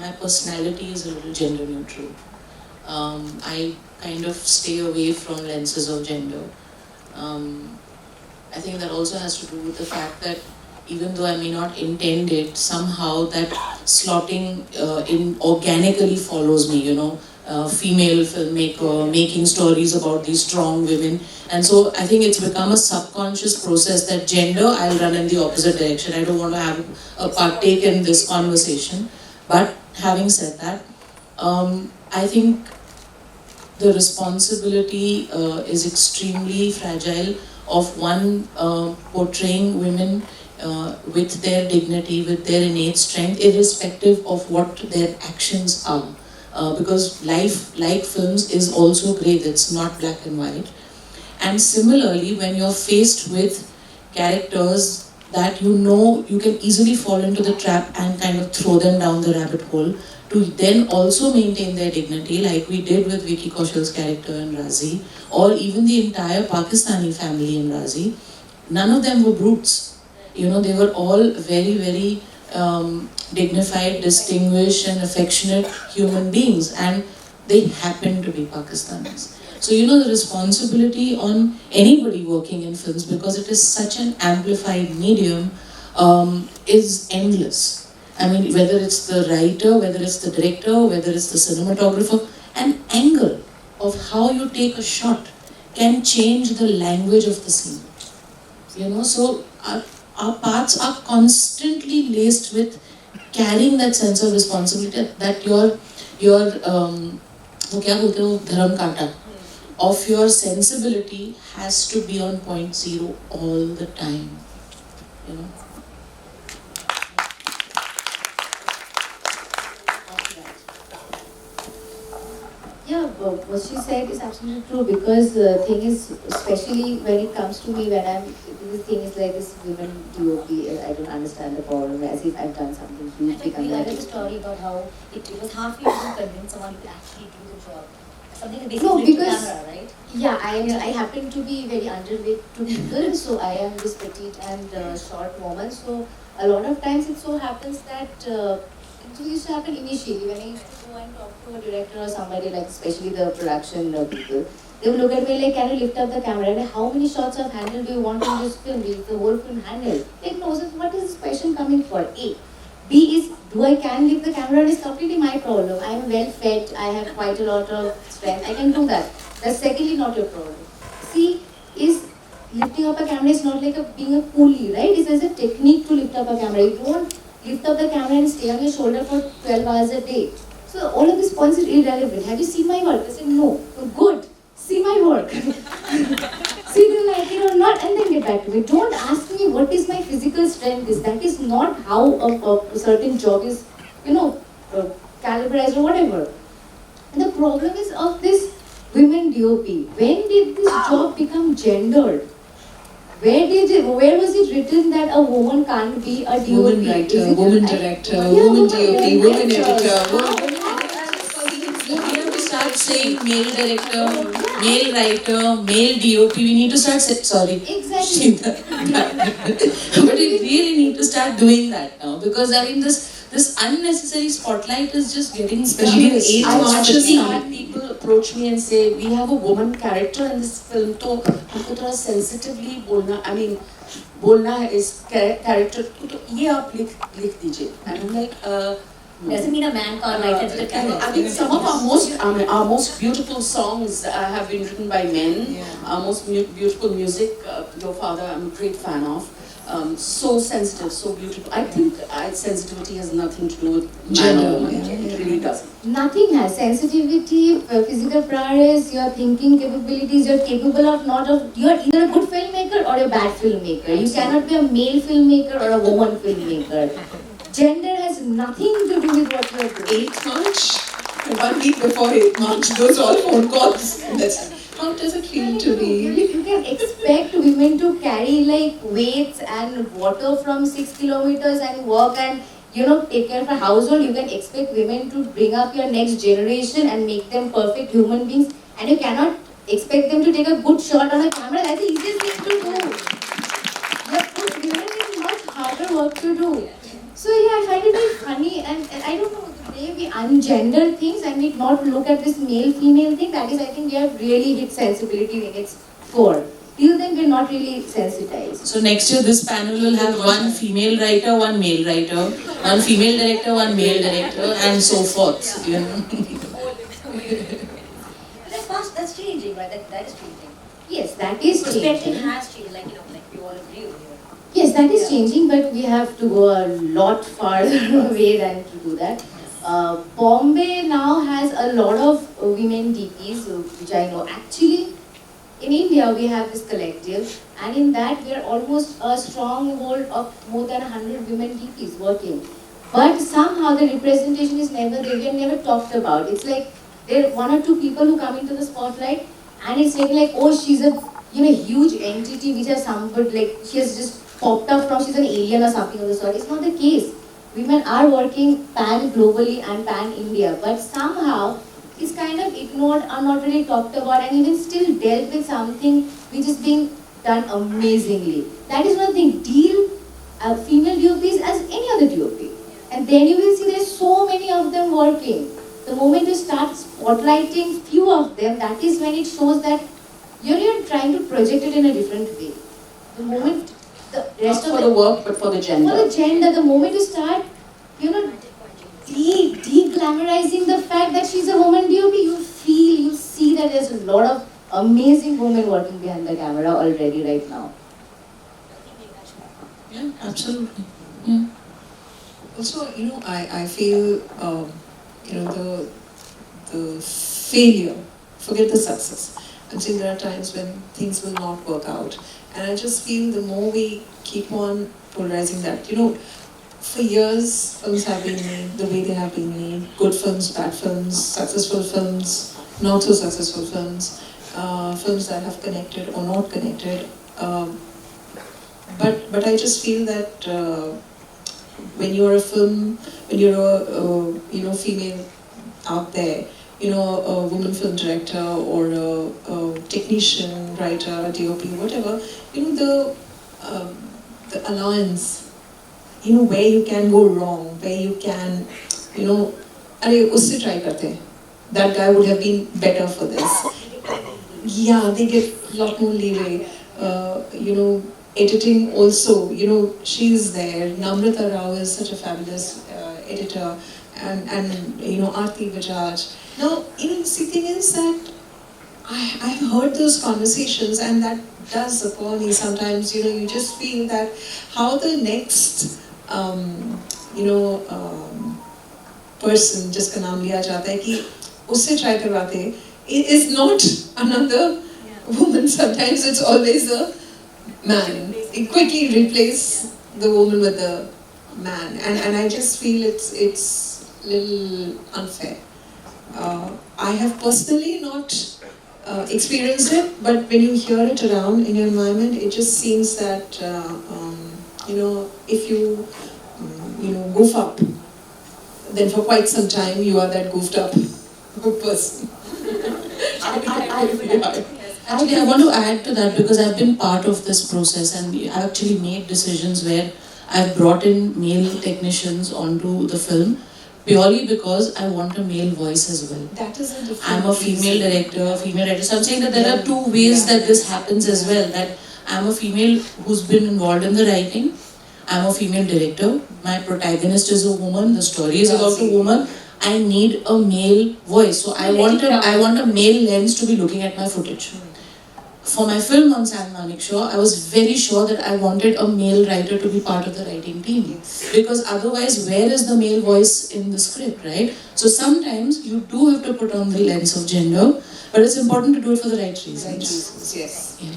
my personality is a little gender neutral. I kind of stay away from lenses of gender. I think that also has to do with the fact that even though I may not intend it, somehow that slotting in organically follows me, female filmmaker, making stories about these strong women. And so I think it's become a subconscious process that gender, I'll run in the opposite direction. I don't want to have a partake in this conversation. But having said that, I think the responsibility is extremely fragile of one portraying women with their dignity, with their innate strength, irrespective of what their actions are. Because life, like films, is also grey, it's not black and white. And similarly, when you're faced with characters that you can easily fall into the trap and kind of throw them down the rabbit hole, to then also maintain their dignity, like we did with Vicky Kaushal's character in Razi, or even the entire Pakistani family in Razi, none of them were brutes. They were all very, very dignified, distinguished and affectionate human beings, and they happen to be Pakistanis. So the responsibility on anybody working in films, because it is such an amplified medium, is endless. I mean, whether it's the writer, whether it's the director, whether it's the cinematographer, an angle of how you take a shot can change the language of the scene. So our paths are constantly laced with carrying that sense of responsibility that your वो क्या बोलते हो धर्म कांटा of your sensibility has to be on 0.0 all the time. Yeah, what she said is absolutely true, because the thing is, especially when it comes to me, when this thing is like this women DOP, I don't understand the problem, as if I've done something huge. We read a story about how it was hardly to convince someone to actually do the job. Something that basically because camera, right? Yeah, I happen to be very underweight to people, so I am this petite and short woman. So a lot of times it so happens that it used to happen initially when I used to go and talk to a director or somebody, like especially the production people. They would look at me like, "Can you lift up the camera? And how many shots of handle do you want in this film? Is the whole film handled?" Like, no, so what is this question coming for? A. B is, can lift the camera? Is completely my problem. I am well fed. I have quite a lot of strength. I can do that. That's secondly not your problem. C is, lifting up a camera is not like being a coolie, right? It's as a technique to lift up a camera. You don't lift up the camera and stay on your shoulder for 12 hours a day. So all of these points are irrelevant. Have you seen my work? I said, no. Good. See my work. See if you like it or not, and then get back to me. Don't ask me what is my physical strength is. That is not how a certain job is, categorized or whatever. And the problem is of this women DOP. When did this job become gendered? Where was it written that a woman can't be a DOP? Woman writer, woman director, woman DOP, woman editor. We have to start saying male director, male writer, male DOP. We need to start sorry. Exactly. But we really need to start doing that now, because I mean this unnecessary spotlight is just getting Especially the 8 I March actually scene. had people approach me and say, we have a woman character in this film, तो हमको थोड़ा sensitively बोलना, I mean, बोलना है इस character, तो ये आप लिख दीजिए. And I'm like, Doesn't mean a man can't write as a character. I mean, some of our most beautiful songs have been written by men. Our most beautiful music, your father, I'm a great fan of. So sensitive, so beautiful. I think sensitivity has nothing to do with man or woman. It really doesn't. Nothing has sensitivity, physical prowess, your thinking capabilities. You're capable of you're either a good filmmaker or a bad filmmaker. You cannot be a male filmmaker or a woman filmmaker. Gender has nothing to do with what you're doing. 8 March, 1 week before 8 March, those are all phone calls. How does it feel to be? You can expect women to carry like weights and water from 6 kilometers and work and take care of a household. You can expect women to bring up your next generation and make them perfect human beings, and you cannot expect them to take a good shot on a camera. That's the easiest thing to do. You put women in much harder work to do. So yeah, I find it very funny, and I don't know, the way we ungender things and we not look at this male-female thing, that is, I think we have really hit sensibility in its core. Till then, we're not really sensitized. So next year this panel will have one female writer, one male writer, one female director, one male director, and so forth. That's changing, right? That is changing. Yes, that is Perspective changing. has changed, like we all agree with you. Yes, that is changing, but we have to go a lot farther away than to do that. Bombay now has a lot of women DPs, which I know. Actually, in India, we have this collective, and in that, we are almost a stronghold of more than 100 women DPs working. But somehow the representation is never there. We are never talked about. It's like there are 1 or 2 people who come into the spotlight, and it's like oh, she's a huge entity which has somebody like she has just popped up from, she's an alien or something of the sort. It's not the case. Women are working pan-globally and pan-India, but somehow it's kind of ignored, or not really talked about, and even still dealt with something which is being done amazingly. That is one thing. Deal female DOPs as any other DOP. And then you will see there's so many of them working. The moment you start spotlighting few of them, that is when it shows that you're trying to project it in a different way. The moment the rest Not of for the work, but for the gender. For the gender, the moment you start, de-glamorizing the fact that she's a woman DOP, you see that there's a lot of amazing women working behind the camera already right now. Yeah, absolutely. Yeah. Also, I feel, the failure, forget the success, until there are times when things will not work out. And I just feel the more we keep on polarizing that, for years films have been made the way they have been made, good films, bad films, successful films, not so successful films, films that have connected or not connected. But I just feel that when you're a female out there, a woman film director or a technician, writer, a DOP, whatever, the allowance, where you can go wrong, where you can, अरे उससे try करते हैं. That guy would have been better for this. Yeah, they get a lot more leeway. Editing also, she's there. Namrata Rao is such a fabulous editor, and Aarti Bajaj. Now, the thing is that I've heard those conversations, and that does occur me sometimes. You just feel that how the next, person जिसका नाम लिया जाता है कि उससे try करवाते, is not another woman. Sometimes it's always a man. It quickly replace the woman with the man, and I just feel it's a little unfair. I have personally not experienced it, but when you hear it around in your environment, it just seems that if you goof up, then for quite some time you are that goofed up person. Actually, I want to add to that because I've been part of this process and I've actually made decisions where I've brought in male technicians onto the film purely because I want a male voice as well. That is a different I'm a female director, female writer. So I'm saying that there are two ways that this happens as well. That I'm a female who's been involved in the writing. I'm a female director. My protagonist is a woman. The story is about a woman. I need a male voice. So I want a male lens to be looking at my footage. For my film on San Manik Show, I was very sure that I wanted a male writer to be part of the writing team. Because otherwise, where is the male voice in the script, right? So sometimes you do have to put on the lens of gender, but it's important to do it for the right reasons. Yes. Yeah.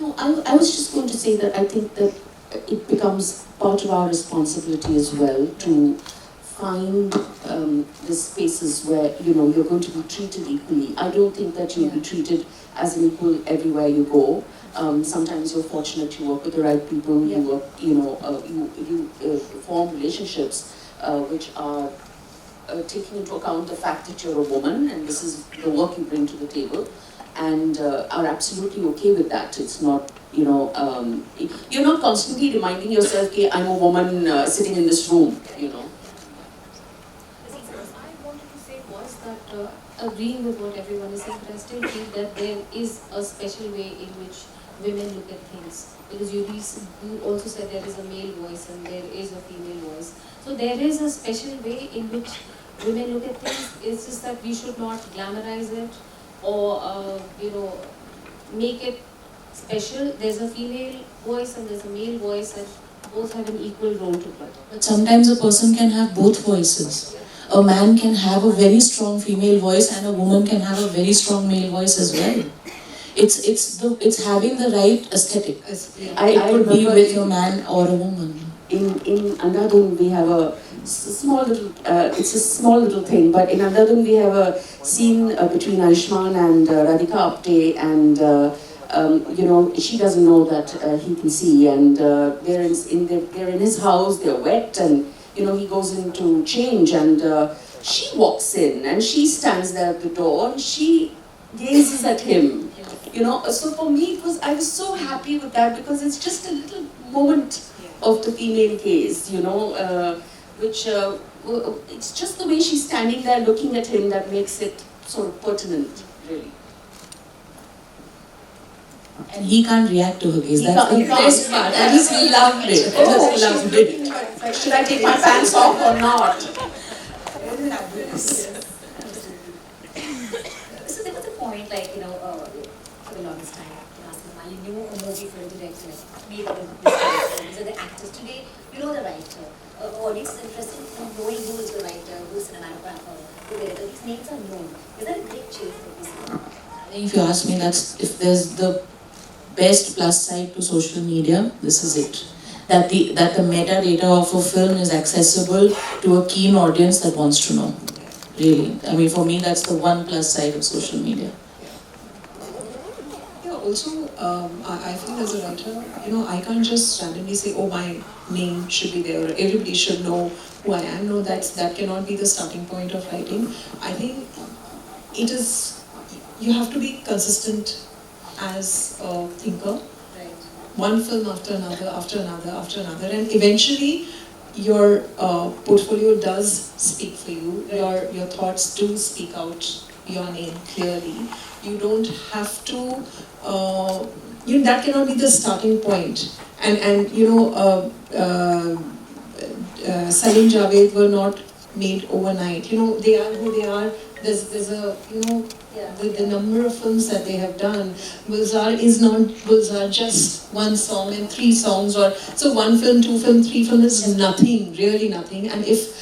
No, I was just going to say that I think that it becomes part of our responsibility as well to find the spaces where you're going to be treated equally. I don't think that you'll be treated as an equal everywhere you go. Sometimes you're fortunate you work with the right people. You work, you form relationships which are taking into account the fact that you're a woman and this is the work you bring to the table, and are absolutely okay with that. It's not, you're not constantly reminding yourself, "Okay, I'm a woman sitting in this room," I wanted to say was that agreeing with what everyone is saying, but I still feel that there is a special way in which women look at things. Because you also said there is a male voice and there is a female voice. So there is a special way in which women look at things. It's just that we should not glamorize it or make it special. There's a female voice and there's a male voice, and both have an equal role to play. But sometimes a person can have both voices. A man can have a very strong female voice and a woman can have a very strong male voice as well. It's having the right aesthetic. It could be with a man or a woman. In Andhadhun we have a small little, it's a small little thing, but in Andhadhun we have a scene between Ayushmann and Radhika Apte, and she doesn't know that he can see, and they're in his house, they're wet, and he goes in to change, and she walks in and she stands there at the door and she gazes at him. So for me I was so happy with that, because it's just a little moment of the female gaze, which it's just the way she's standing there looking at him that makes it sort of pertinent, really. And he can't react to her gaze. He That's the can't. best part. I just loved it. I just loved it. Should I take my pants off or not? So there was a point, for the longest time, you knew a movie film director, maybe these are the actors. Today, you know the writer. Audience is interested in knowing who is the writer, who is the cinematographer, who the editor. These names are known. Is that a great change for this? I think if you ask me, if there's the best plus side to social media, this is it. That the metadata of a film is accessible to a keen audience that wants to know. Really. I mean, for me, that's the one plus side of social media. Yeah, also, I feel as a writer, I can't just randomly say, oh, my name should be there, or everybody should know who I am. No, that cannot be the starting point of writing. I think it is, you have to be consistent as a thinker. One film after another, after another, after another, and eventually your portfolio does speak for you. Your thoughts do speak out your name clearly. You don't have to. That cannot be the starting point. And Salim Javed were not made overnight. They are who they are. There's a the number of films that they have done. Gulzar is not Gulzar just one song and 3 songs, so 1 film, 2 film, 3 film is nothing, really nothing. And if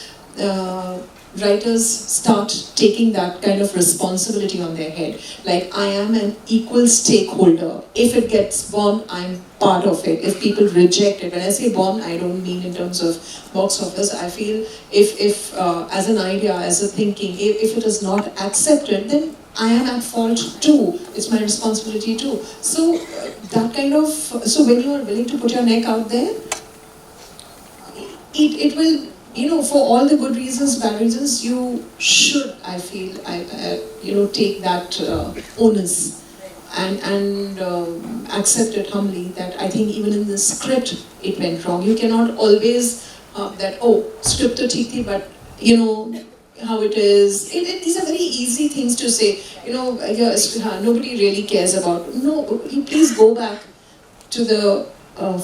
writers start taking that kind of responsibility on their head. Like, I am an equal stakeholder. If it gets bombed, I'm part of it. If people reject it, when I say bomb, I don't mean in terms of box office. I feel if as an idea, as a thinking, if it is not accepted, then I am at fault too. It's my responsibility too. So that kind of, so when you are willing to put your neck out there, it will, you know, for all the good reasons, bad reasons, you should, I feel, you know, take that onus and accept it humbly that I think even in the script it went wrong. You cannot always that, oh, script to theek thi, but you know how it is. These are very easy things to say. You know, nobody really cares about. No, you please go back to the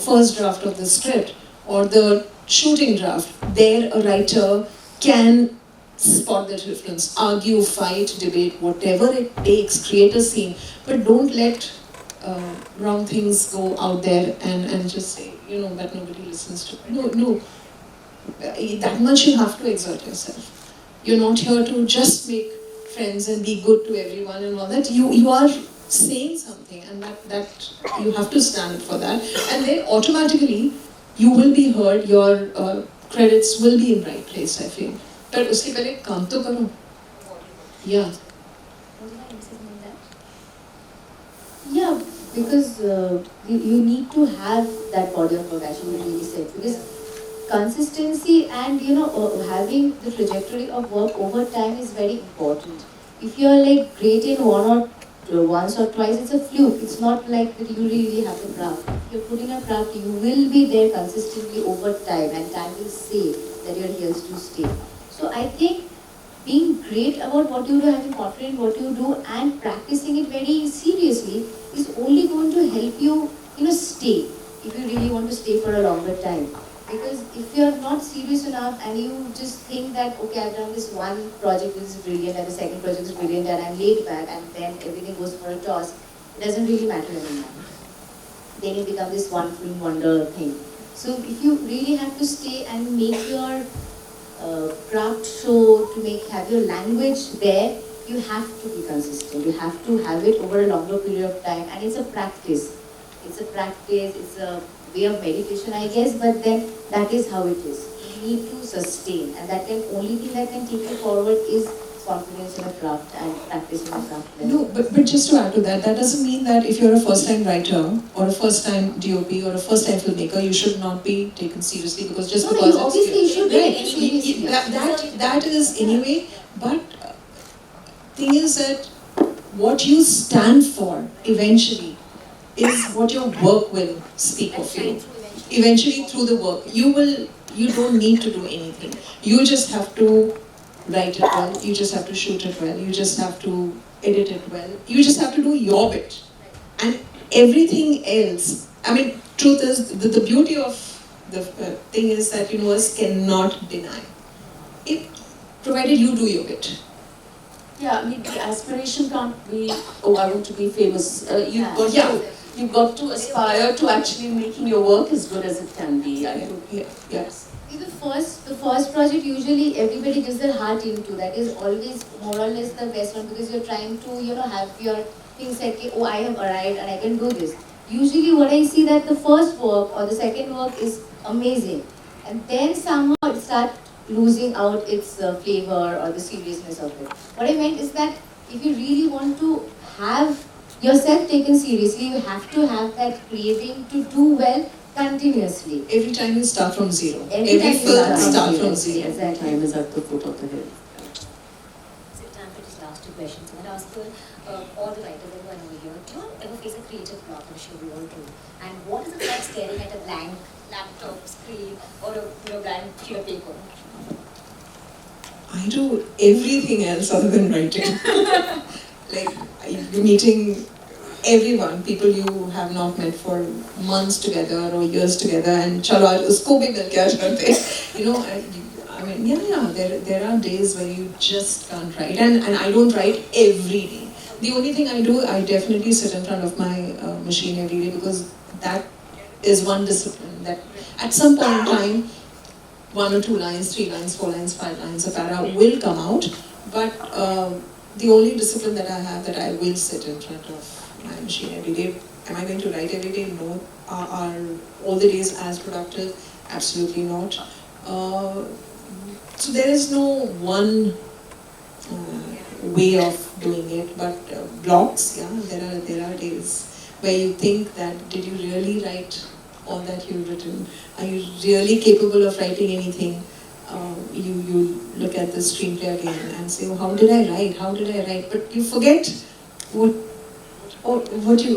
first draft of the script or the shooting draft. There a writer can spot the difference, argue, fight, debate, whatever it takes, create a scene, but don't let wrong things go out there and just say, you know, that nobody listens to. No, that much you have to exert yourself. You're not here to just make friends and be good to everyone and all that. You are saying something, and that you have to stand for that, and then automatically you will be heard, your credits will be in right place, I feel. But uske pehle kaam to karo. Yeah. Yeah, because you need to have that body of work, as you really said, because consistency and, you know, having the trajectory of work over time is very important. If you're like great in once or twice, it's a fluke. It's not like that you really have the craft. If you're putting a craft, you will be there consistently over time, and time will say that you're here to stay. So I think being great about what you do, having confidence in what you do, and practicing it very seriously is only going to help you, you know, stay. If you really want to stay for a longer time. Because if you're not serious enough and you just think that, okay, I've done this one project which is brilliant and the second project is brilliant and I'm laid back and then everything goes for a toss, it doesn't really matter anymore. Then you become this one film wonder thing. So if you really have to stay and make your craft show, to have your language there, you have to be consistent. You have to have it over a longer period of time, and it's a practice. It's a way of meditation, I guess, but then that is how it is. You need to sustain, and that can only thing that can take you forward is confidence in a craft and practicing a craft. No, but just to add to that, that doesn't mean that if you're a first-time writer or a first-time DOP or a first-time filmmaker, you should not be taken seriously because just no, because obviously you should be. That is anyway. But thing is that what you stand for eventually is what your work will speak of you. Eventually through the work. You don't need to do anything. You just have to write it well, you just have to shoot it well, you just have to edit it well, you just have to do your bit. And everything else, I mean, truth is, the beauty of the thing is that universe cannot deny. Provided you do your bit. Yeah, I mean, the aspiration can't be, oh, I want to be famous. You've got to aspire to actually making your work as good as it can be. Yes. The first project usually everybody gives their heart into. That is always more or less the best one because you're trying to, you know, have your things like, oh, I have arrived and I can do this. Usually what I see that the first work or the second work is amazing, and then somehow it starts losing out its flavor or the seriousness of it. What I meant is that if you really want to have yourself taken seriously, you have to have that craving to do well continuously. Every time you start from zero. Every film start from zero. Exactly. Time is at the foot of the hill. So time for just last two questions. I'm going to ask all the writers that are over here, do you ever face a creative block? I'm sure we all do. And what is it like staring at a blank laptop screen or a blank sheet of paper? I do everything else other than writing. Like, you're meeting everyone, people you have not met for months together or years together, and chalo aaj usko bhi mil ke aa jate. You know, I mean, there are days where you just can't write, and I don't write every day. The only thing I do, I definitely sit in front of my machine every day because that is one discipline that at some point in time 1 or 2 lines, 3 lines, 4 lines, 5 lines, a para will come out. But the only discipline that I have, that I will sit in front of my machine every day. Am I going to write every day? No. Are all the days as productive? Absolutely not. So there is no one way of doing it, but blocks, yeah, there are days where you think that, did you really write all that you've written? Are you really capable of writing anything? You look at the screenplay again and say, oh, how did I write? How did I write? But you forget what you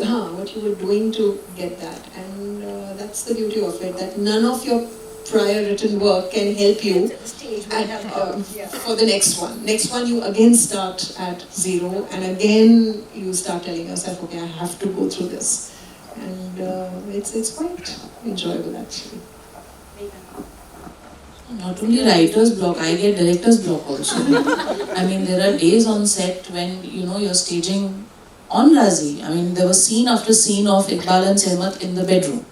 were doing to get that, and that's the beauty of it. That none of your prior written work can help you for the next one. Next one, you again start at zero, and again you start telling yourself, okay, I have to go through this, and it's quite enjoyable actually. Not only writer's block, I get director's block also. I mean, there are days on set when, you're staging on Razi. I mean, there was scene after scene of Iqbal and Sehmat in the bedroom.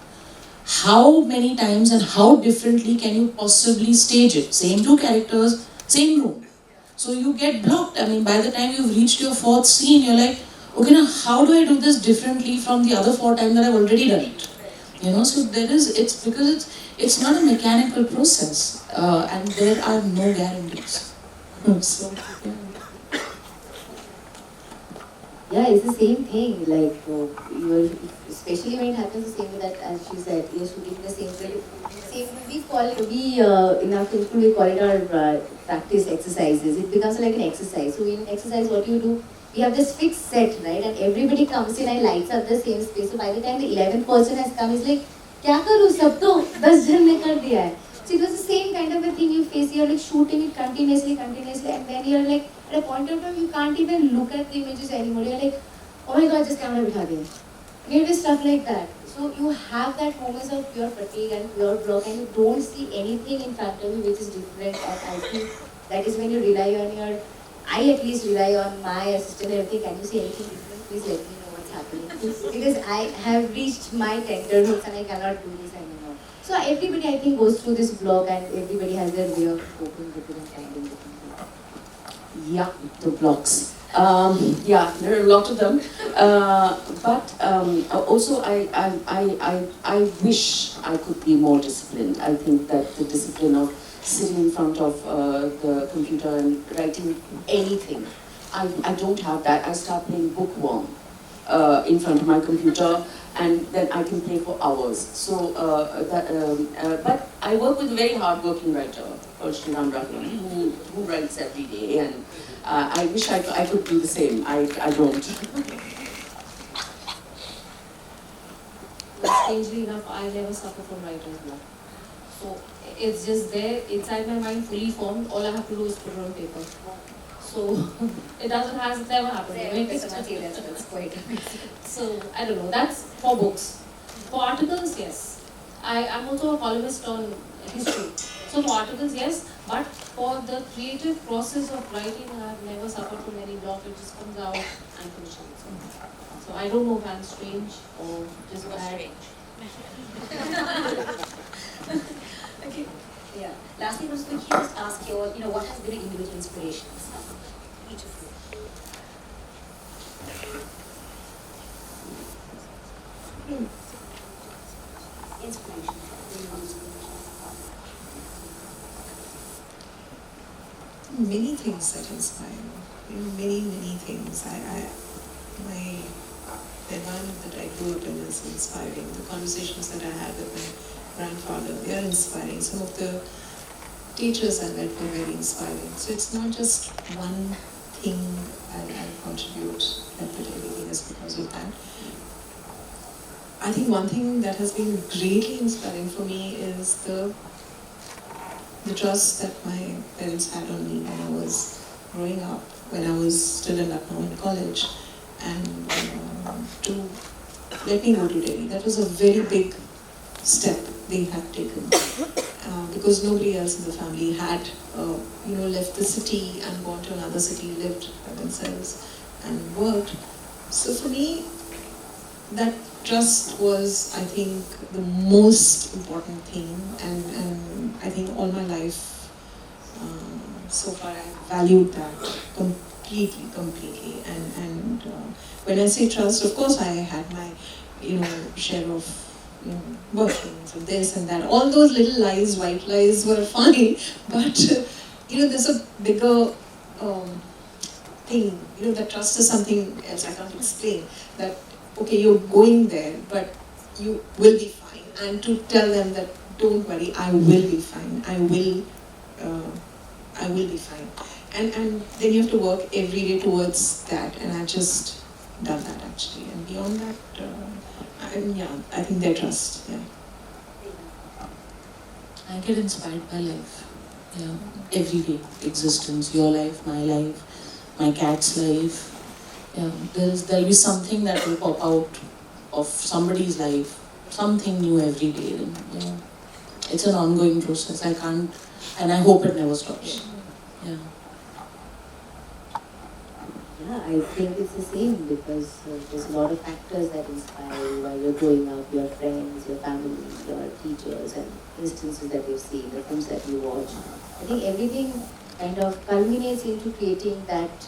How many times and how differently can you possibly stage it? Same two characters, same room. So you get blocked. I mean, by the time you've reached your 4th scene, you're like, okay, now how do I do this differently from the other 4 times that I've already done it? So it's because it's not a mechanical process, and there are no guarantees. So, yeah. Yeah, it's the same thing. Like, especially when it happens the same way that, as she said, you're shooting the same way. In our film school, we call it our practice exercises. It becomes like an exercise. So in exercise, what you do, we have this fixed set, right? And everybody comes in and lights up the same space. So by the time the 11th person has come, he's like, क्या करूँ सब तो 10 जन ने कर दिया है. So it was the same kind of a thing you face. You're like shooting it continuously, and then you're like, at a point of time, you can't even look at the images anymore. You're like, oh my god, just camera bitha diya. Maybe stuff like that. So you have that moments of pure fatigue and pure block, and you don't see anything in front of you which is different. And I think that is when you rely on your, I at least rely on my assistant and everything. Can you see anything different? Please let me know what's happening. Because I have reached my tenterhoods and I cannot do this anymore. So everybody, I think, goes through this block, and everybody has their way of coping with it and finding it. Yeah, the blocks. Yeah, there are a lot of them. But also, I wish I could be more disciplined. I think that the discipline of sitting in front of the computer and writing anything, I don't have that. I start playing bookworm in front of my computer, and then I can play for hours. So, but I work with a very hard-working writer, Sriram Raghavan, who writes every day, and I wish I could do the same. I don't. Strangely enough, I never suffer from writer's block. So it's just there inside my mind, fully formed. All I have to do is put it on paper. So it has never happened. That's quite amazing. So I don't know. That's for books. For articles, yes. I'm also a columnist on history. So for articles, yes. But for the creative process of writing, I have never suffered from any block. It just comes out and finishes. So I don't know if I'm strange or just bad. Okay. Yeah. Lastly, could you just ask your, what has been your individual inspirations? Each of you. Inspiration. Many things that inspire me. Many things. The environment that I grew up in is inspiring. The conversations that I had with my grandfather, they are inspiring. Some of the teachers I met were very inspiring. So it's not just one thing I contribute that everything is because of that. I think one thing that has been greatly inspiring for me is the trust that my parents had on me when I was growing up, when I was still in Lucknow in college, and to let me go to Delhi. That was a very big step they had taken, because nobody else in the family had left the city and gone to another city, lived by themselves and worked. So for me, that trust was, I think, the most important thing, and I think all my life. So far, I valued that completely. And when I say trust, of course, I had my, share of, boyfriends and this and that. All those little lies, white lies, were fine. But there's a bigger thing. That trust is something else I can't explain. That okay, you're going there, but you will be fine. And to tell them that don't worry, I will be fine. I will be fine. And then you have to work every day towards that. And I've just done that actually. And beyond that, I think their trust. Yeah. I get inspired by life. Yeah, everyday existence, your life, my cat's life. Yeah, there'll be something that will pop out of somebody's life, something new every day. And, it's an ongoing process. I can't, and I hope it never stops. Yeah. Yeah, I think it's the same because there's a lot of factors that inspire you while you're growing up, your friends, your family, your teachers, and instances that you've seen, the films that you watch. I think everything kind of culminates into creating that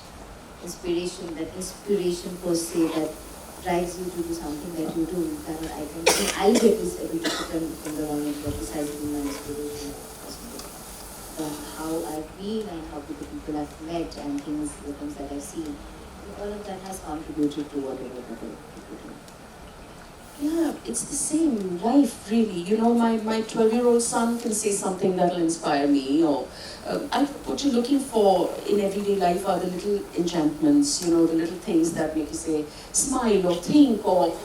inspiration per se that drives you to do something that you do. I think I get this ability to come from the wrong end, besides being my inspiration. How I've been and how the people I've met and the things that I've seen, all of that has contributed to whatever other people do. Yeah, it's the same life, really. My 12-year-old son can say something that will inspire me, or what you're looking for in everyday life are the little enchantments, the little things that make you say, smile, or think, or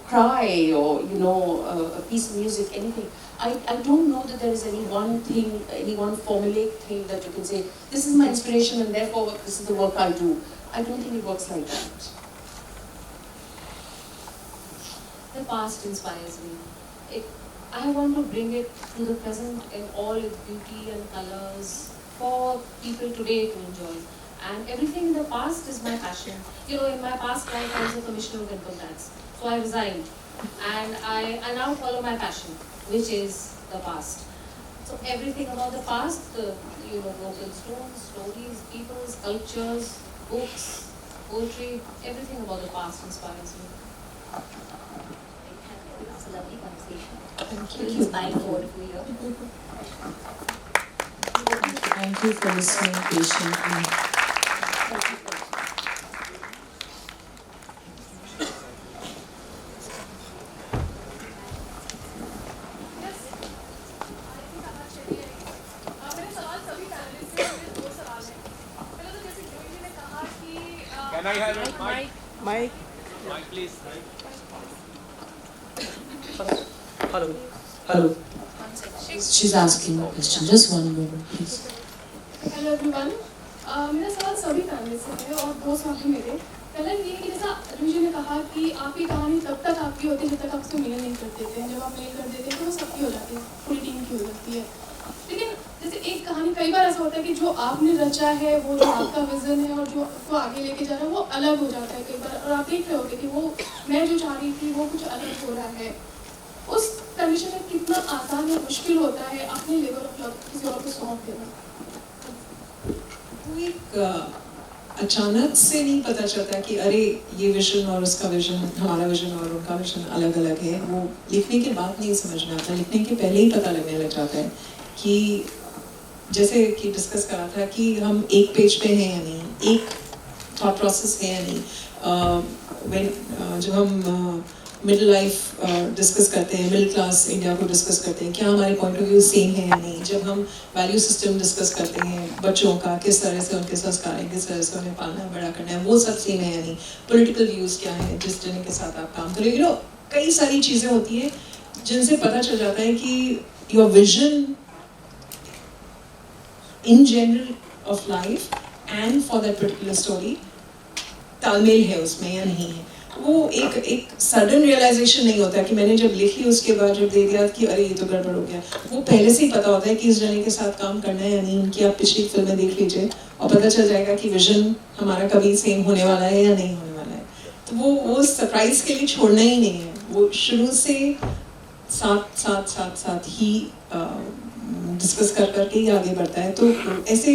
cry, or, a piece of music, anything. I don't know that there is any one thing, any one formulaic thing that you can say, this is my inspiration and therefore this is the work I do. I don't think it works like that. The past inspires me. I want to bring it to the present in all its beauty and colors for people today to enjoy. And everything in the past is my passion. In my past life I was a commissioner of income tax. So I resigned and I now follow my passion, which is the past. So everything about the past, broken stones, stories, people, sculptures, books, poetry, everything about the past inspires me. It's a lovely conversation. Thank Really you. inspired for you. Thank you for listening patiently. Can I have a mic? Mike. Mic, please. Hello. She's asking a question. Just one moment, please. Hello everyone, मेरा सवाल सभी family से है और दोस्त हैं मेरे। पहला ये है कि जैसा ऋषि ने कहा कि आपकी कहानी तब तक आपकी होती है जब तक आप उसको मेल नहीं कर देते हैं। जब आप मेल कर देते हैं तो वो सबकी हो जाती है, पूरी टीम की हो जाती है। लेकिन जैसे एक कहानी कई बार ऐसा होता है कि जो आपने रचा है, वो जो आपका विजन है और जो आपको आगे लेके जा रहा है वो अलग हो जाता है कई बार, और आप देख रहे होगे कि वो मैं जो चाह रही थी वो कुछ अलग हो रहा है। उस कंडीशन में कितना आसान या मुश्किल होता है अपने लेवल ऑफ लव किसी और को सौंप देना। अचानक से नहीं पता चलता कि अरे ये विजन और उसका विजन, हमारा विजन और उनका विजन अलग अलग है। वो लिखने के बाद नहीं समझ में आता, लिखने के पहले ही पता लगने लग जाता है कि जैसे कि डिस्कस करा था कि हम एक पेज पे हैं या नहीं, एक थॉट प्रोसेस है या नहीं। जब हम मिडिल लाइफ डिस्कस करते हैं, मिडिल क्लास इंडिया को डिस्कस करते हैं, क्या हमारे पॉइंट ऑफ व्यू सेम है या नहीं। जब हम वैल्यू सिस्टम डिस्कस करते हैं बच्चों का, किस तरह से उनके संस्कार हैं, किस तरह से उन्हें पालना बड़ा करना है, वो सब सेम है या नहीं। पॉलिटिकल व्यूज़ क्या है जिस जने के साथ आप काम करें, कई सारी चीज़ें होती हैं जिनसे पता चल जाता है कि your vision in general of life and for that particular story तालमेल है उसमें या नहीं है। वो एक सडन रियलाइजेशन नहीं होता कि मैंने जब लिख ली उसके बाद जब दे दिया कि अरे ये तो गड़बड़ हो गया। वो पहले से ही पता होता है कि इस जने के साथ काम करना है या नहीं। उनकी आप पिछली फिल्में देख लीजिए और पता चल जाएगा कि विजन हमारा कभी सेम होने वाला है या नहीं होने वाला है। तो वो सरप्राइज के लिए छोड़ना ही नहीं है, वो शुरू से साथ ही डिस्कस कर करके ही आगे बढ़ता है. तो ऐसे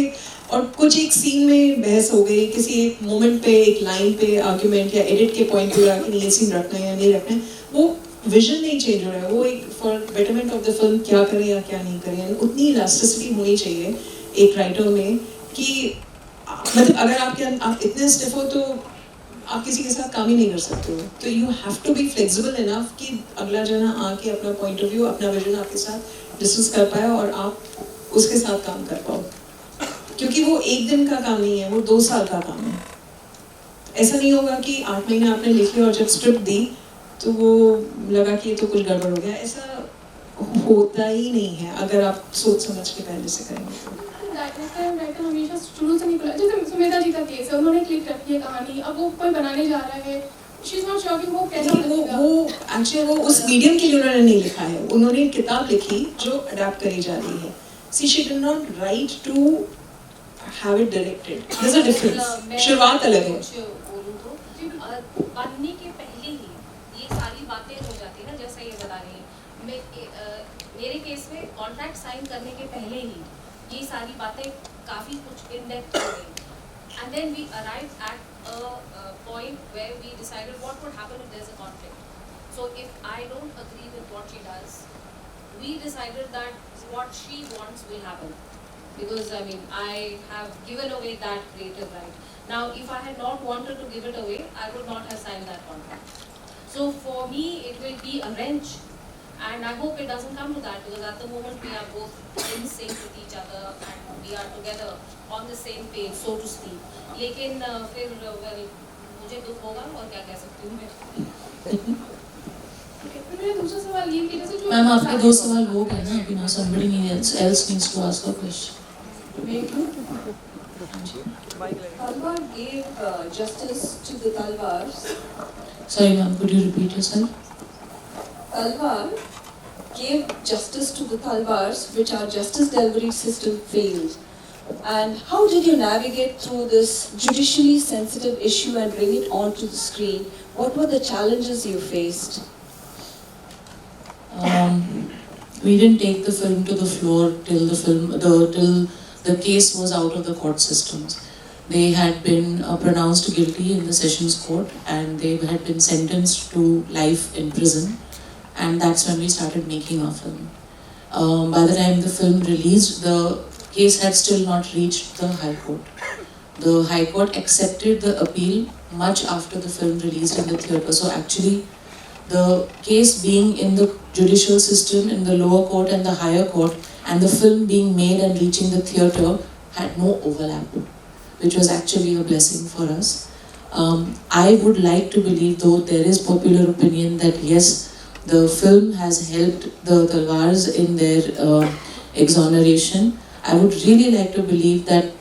और कुछ एक सीन में बहस हो गई, किसी एक मोमेंट पे, एक लाइन पे आर्ग्यूमेंट या एडिट के पॉइंट पे कि ये सीन रखना है या नहीं रखना है, वो विजन नहीं चेंज हो रहा है. वो एक for betterment of the film क्या करें या क्या नहीं करें. उतनी इलास्टिसिटी होनी चाहिए एक राइटर में कि मतलब अगर आप इतने स्टिफ हो तो आप किसी के साथ काम ही नहीं कर सकते हो. तो you have to be flexible enough कि अगला जना आके अपना पॉइंट ऑफ व्यू, अपना विजन आपके साथ डिस्कस कर पाए और आप उसके साथ काम कर पाओ. क्योंकि वो एक दिन का काम नहीं है, वो 2 साल का काम है. ऐसा नहीं होगा कि 8 महीने आपने लिखी और जब स्क्रिप्ट दी तो वो लगा कि ये तो कुछ गड़बड़ हो गया. ऐसा होता ही नहीं है अगर आप सोच समझ के पहले से करेंगे तो. राइटर हमेशा शुरू से नहीं खुला. जैसे सुमेधा जी का केस है, उन्होंने क्लिक रखी है कहानी, अब वो कोई बनाने जा रहा है, शी इज नॉट श्योर कि वो कैसे बनेगा. वो एक्चुअली वो उस मीडियम के लिए उन्होंने नहीं लिखा है. उन्होंने एक किताब लिखी जो अडैप्ट करी जा रही है. See she did not right to have it directed. There is a difference. शुरुआत अलग है. बनने के पहले ही ये सारी बातें हो जाती है ना, जैसा ये बता रही है. मेरे केस में कॉन्ट्रैक्ट साइन करने के पहले ही ये सारी बातें काफ़ी कुछ इन डेप्थ हो गई. And then we arrived at a point where we decided what would happen if there is a conflict. So if I don't agree with what she does, we decided that what she wants will happen, because I mean I have given away that creative right. Now if I had not wanted to give it away, I would not have signed that contract. So for me it will be a wrench, and I hope it doesn't come to that, because at the moment we are both in sync with each other and we are together on the same page, so to speak. लेकिन फिर well, मुझे दुख होगा और क्या कह सकती हूँ मैं. मेरा दूसरा सवाल ये कि जैसे जो मैम आपके 2 सवाल हो गए ना अभी. ना somebody else needs to ask a question. Talwar gave justice to the Talwars. Sorry ma'am, could you repeat yourself? Talwar gave justice to the Talwars, which our justice delivery system failed. And how did you navigate through this judicially sensitive issue and bring it onto the screen? What were the challenges you faced? We didn't take the film to the floor till the case was out of the court systems. They had been pronounced guilty in the Sessions Court, and they had been sentenced to life in prison, and that's when we started making our film. By the time the film released, the case had still not reached the High Court. The High Court accepted the appeal much after the film released in the theatre. So actually, the case being in the judicial system, in the lower court and the higher court, and the film being made and reaching the theatre had no overlap, which was actually a blessing for us. I would like to believe, though there is popular opinion, that yes, the film has helped the Talwars in their exoneration. I would really like to believe that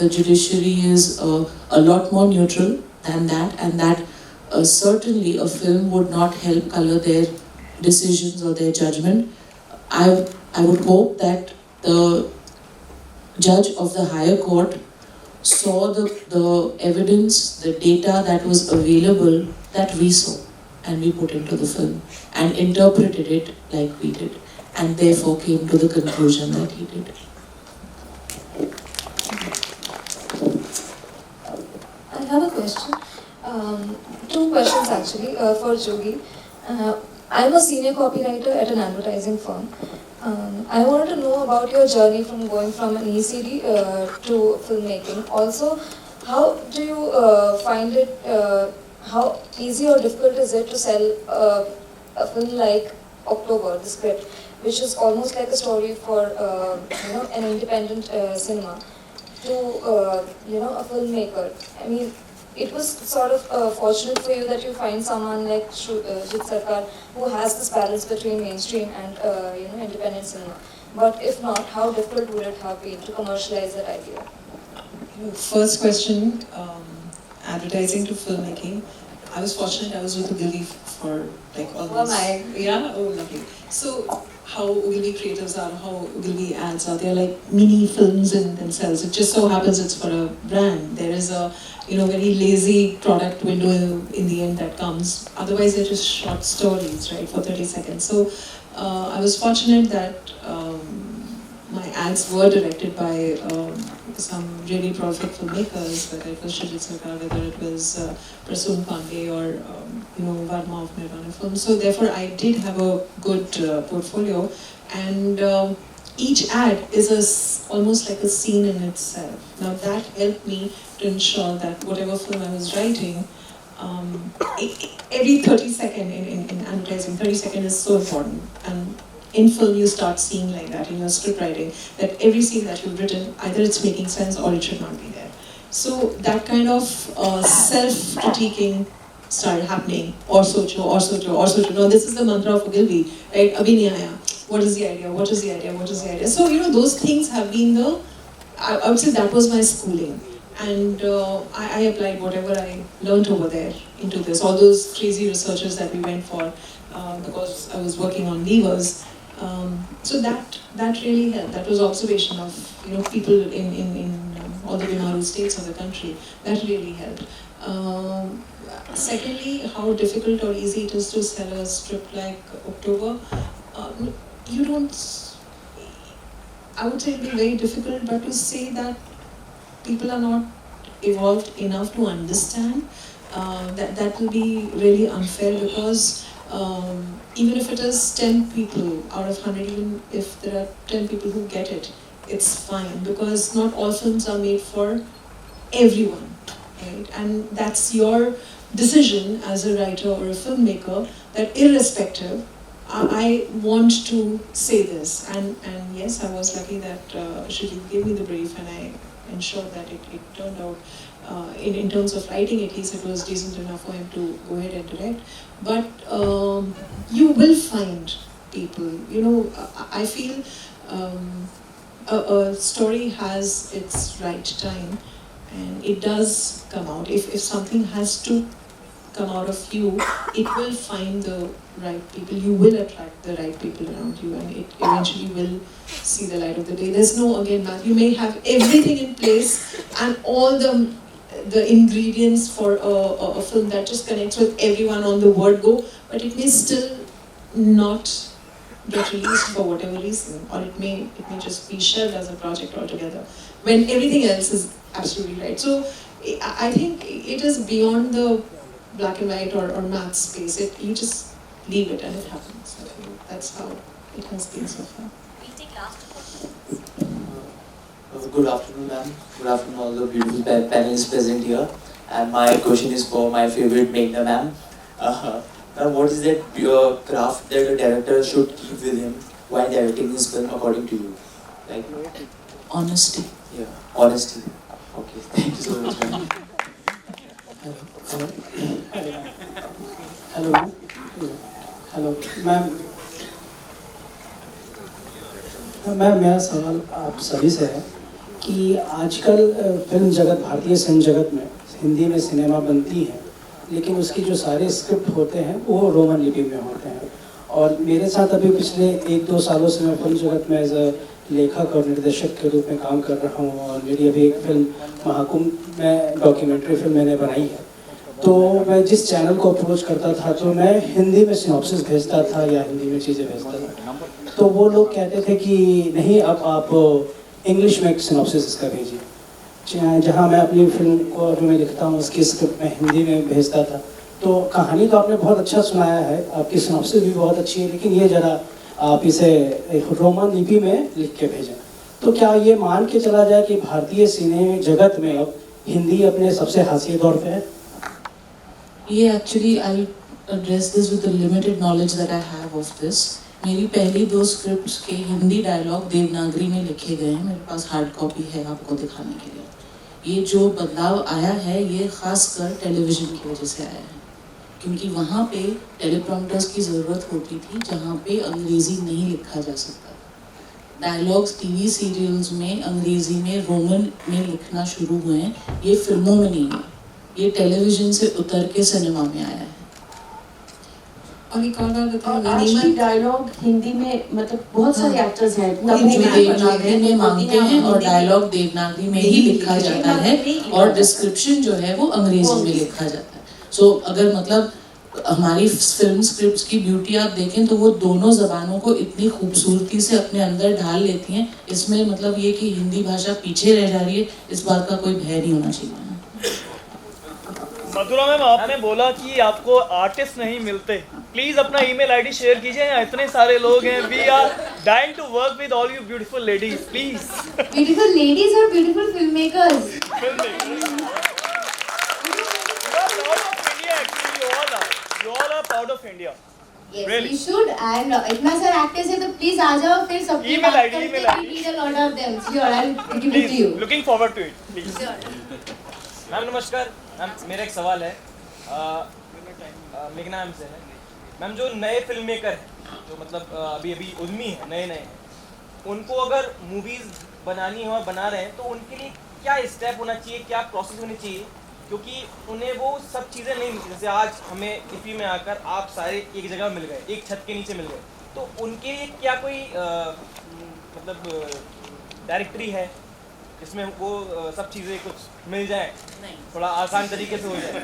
the judiciary is a lot more neutral than that, and that certainly a film would not help color their decisions or their judgment. I would hope that the judge of the higher court saw the evidence, the data that was available that we saw, and we put into the film and interpreted it like we did, and therefore came to the conclusion that he did. I have a question. 2 questions actually for Jogi. I'm a senior copywriter at an advertising firm. I wanted to know about your journey from going from an ECD to filmmaking. Also, how do you find it, how easy or difficult is it to sell a film like October, the script, which is almost like a story for an independent cinema, to a filmmaker? I mean, it was sort of fortunate for you that you find someone like Jit Sarkar who has this balance between mainstream and independent cinema. But if not, how difficult would it have been to commercialize that idea? First question, advertising to filmmaking. I was fortunate. I was with Ogilvy for like almost. Yeah, oh lovely. So how Ogilvy creatives are, how Ogilvy ads are, they're like mini films in themselves. It just so happens it's for a brand. There is a very lazy product window in the end that comes. Otherwise they're just short stories, right, for 30 seconds. So I was fortunate that my ads were directed by some really prolific filmmakers, whether it was Shrijit Sarkar, whether it was Prasoon Pandey or Varma of Nirvana Films. So therefore I did have a good portfolio, and each ad is almost like a scene in itself. Now that helped me to ensure that whatever film I was writing, every 30 second in advertising, 30 second is so important. And in film you start seeing like that in your script writing, that every scene that you've written, either it's making sense or it should not be there. So that kind of self-critiquing started happening. Or socho. Now this is the mantra of Ogilvy, right? Abhi nahi aaya. What is the idea? What is the idea? What is the idea? So those things have been I would say that was my schooling. And I applied whatever I learned over there into this. All those crazy researches that we went for, because I was working on levers. So that really helped. That was observation of people in all the Bihar states of the country. That really helped. Secondly, how difficult or easy it is to sell a script like October. You don't. I would say it'd be very difficult, but to say that people are not evolved enough to understand, that will be really unfair, because even if it is 10 people out of 100, even if there are 10 people who get it, it's fine, because not all films are made for everyone, right? And that's your decision as a writer or a filmmaker, that irrespective, I want to say this. And yes, I was lucky that Shrijit gave me the brief, and I ensured that it turned out, in terms of writing at least, it was decent enough for him to go ahead and direct. But you will find people, I feel a story has its right time, and it does come out. If something has to come out of you, it will find the right people. You will attract the right people around you, and it eventually will see the light of the day. There's no, again, math. You may have everything in place and all the ingredients for a film that just connects with everyone on the word go, but it may still not get released for whatever reason, or it may just be shelved as a project altogether, when everything else is absolutely right. So I think it is beyond the black and white or math space. You just leave it and it happens. I think that's how it has been so far. We'll take last questions. Good afternoon, ma'am. Good afternoon, all the beautiful panelists present here. And my question is for my favorite Meghna ma'am. Now, what is that craft that a director should keep with him while directing his film, according to you? Like Honesty. Yeah, honesty. Okay, thank you so much, ma'am. Hello ma'am मेरा सवाल आप सभी से है कि आजकल film जगत, भारतीय सिनेमा जगत में हिंदी में सिनेमा बनती है, लेकिन उसकी जो सारे स्क्रिप्ट होते हैं वो रोमन लिपि में होते हैं। और मेरे साथ अभी पिछले 1-2 सालों से मैं फिल्म जगत में एज अ लेखक और निर्देशक के रूप में काम कर रहा हूँ, और मेरी अभी एक फिल्म महाकुंभ में डॉक्यूमेंट्री फिल्म मैंने बनाई है। तो मैं जिस चैनल को अप्रोच करता था, तो मैं हिंदी में सिनॉप्सिस भेजता था या हिंदी में चीज़ें भेजता था, तो वो लोग कहते थे कि नहीं, अब आप इंग्लिश में सिनॉप्सिस इसका भेजिए। जहाँ मैं अपनी फिल्म को जो मैं लिखता हूँ उसकी स्क्रिप्ट में हिंदी में भेजता था। तो कहानी तो आपने बहुत अच्छा सुनाया है, आपकी सिनॉप्सिस भी बहुत अच्छी है, लेकिन ये ज़रा आप इसे रोमन लिपि में लिख के भेजें। तो क्या ये मान के चला जाए कि भारतीय सिने जगत में अब हिंदी अपने सबसे हाशिए दौर पे है? ये actually I address this with the limited knowledge that I have of this. मेरी पहली 2 स्क्रिप्ट्स के हिंदी डायलॉग देवनागरी में लिखे गए हैं, मेरे पास हार्ड कॉपी है आपको दिखाने के लिए। ये जो बदलाव आया है ये खासकर टेलीविज़न की वजह से आया है, क्योंकि वहाँ पे टेलीप्रॉम्प्टर्स की ज़रूरत होती थी जहाँ पे अंग्रेज़ी नहीं लिखा जा सकता। डायलॉग्स टीवी सीरियल्स में अंग्रेज़ी में रोमन में लिखना शुरू हुए हैं, ये फिल्मों में नहीं है, ये टेलीविज़न से उतर के सिनेमा में आया है। और एक और बात बताओ, आज भी डायलॉग हिंदी में मतलब बहुत सारे एक्टर्स हैं जो देवनागरी में मांगते हैं और डायलॉग देवनागरी में ही लिखा जाता है और डिस्क्रिप्शन जो है वो अंग्रेजी में लिखा जाता है। सो अगर मतलब हमारी फिल्म स्क्रिप्ट्स की ब्यूटी आप देखें तो वो दोनों ज़बानों को इतनी खूबसूरती से अपने अंदर ढाल लेती हैं। इसमें मतलब ये कि हिंदी भाषा पीछे रह जा रही है, इस बात का कोई भय नहीं होना चाहिए। मधुरा मैम, आपने बोला कि आपको आर्टिस्ट नहीं मिलते, प्लीज अपना ईमेल आईडी शेयर कीजिए। यहाँ इतने सारे लोग हैं, we are dying to work with all you beautiful ladies, please. Beautiful ladies और beautiful film makers. You all are proud of India. Yes, really? you should. And इतना सारे actors हैं तो please आ जाओ, फिर सबकी Email बात ID, करते email हैं। ID. We need a lot of them. Sure, I'll give it Please, to you. looking forward to it. Please. Ma'am नमस्कार। मैम मेरा एक सवाल है, मेघना मैम से है। मैम जो नए फिल्म मेकर हैं, जो मतलब अभी अभी उद्यमी हैं, नए हैं, उनको अगर मूवीज बनानी हो, बना रहे हैं, तो उनके लिए क्या स्टेप होना चाहिए, क्या प्रोसेस होनी चाहिए? क्योंकि उन्हें वो सब चीज़ें नहीं मिलती। जैसे आज हमें इफ़ी में आकर आप सारे एक जगह मिल गए, एक छत के नीचे मिल गए, तो उनके लिए क्या कोई मतलब डायरेक्टरी है जिसमें वो सब चीज़ें कुछ मिल जाए, थोड़ा आसान तरीके से हो जाए?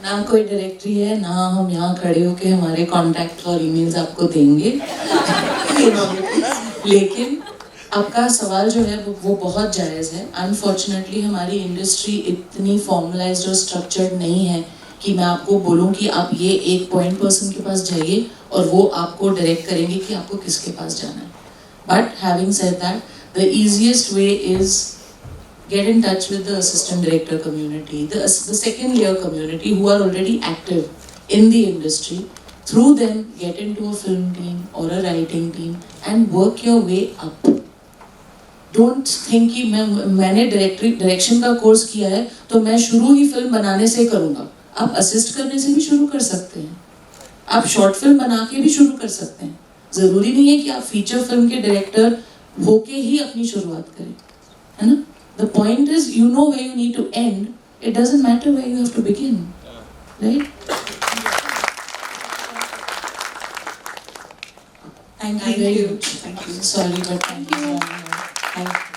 ना कोई डायरेक्टरी है, ना हम यहाँ खड़े होके हमारे कॉन्टैक्ट और ईमेल्स आपको देंगे। लेकिन आपका सवाल जो है वो बहुत जायज़ है। अनफॉर्चुनेटली हमारी इंडस्ट्री इतनी फॉर्मलाइज्ड और स्ट्रक्चर्ड नहीं है कि मैं आपको बोलूँ कि आप ये एक पॉइंट पर्सन के पास जाइए और वो आपको डायरेक्ट करेंगे कि आपको किसके पास जाना है। But having said that, the easiest way is get in touch with the assistant director community, the second year community who are already active in the industry. Through them, get into a film team or a writing team and work your way up. Don't think कि मैंने direction का course किया है तो मैं शुरू ही film बनाने से करूँगा। आप असिस्ट करने से भी शुरू कर सकते हैं, आप शॉर्ट फिल्म बना के भी शुरू कर सकते हैं। ज़रूरी नहीं है कि आप फीचर फिल्म के डायरेक्टर होके ही अपनी शुरुआत करें, है ना? The point is, you know where you need to end. It doesn't matter where you have to begin, right? Thank you very much. Thank you. Sorry, but thank you.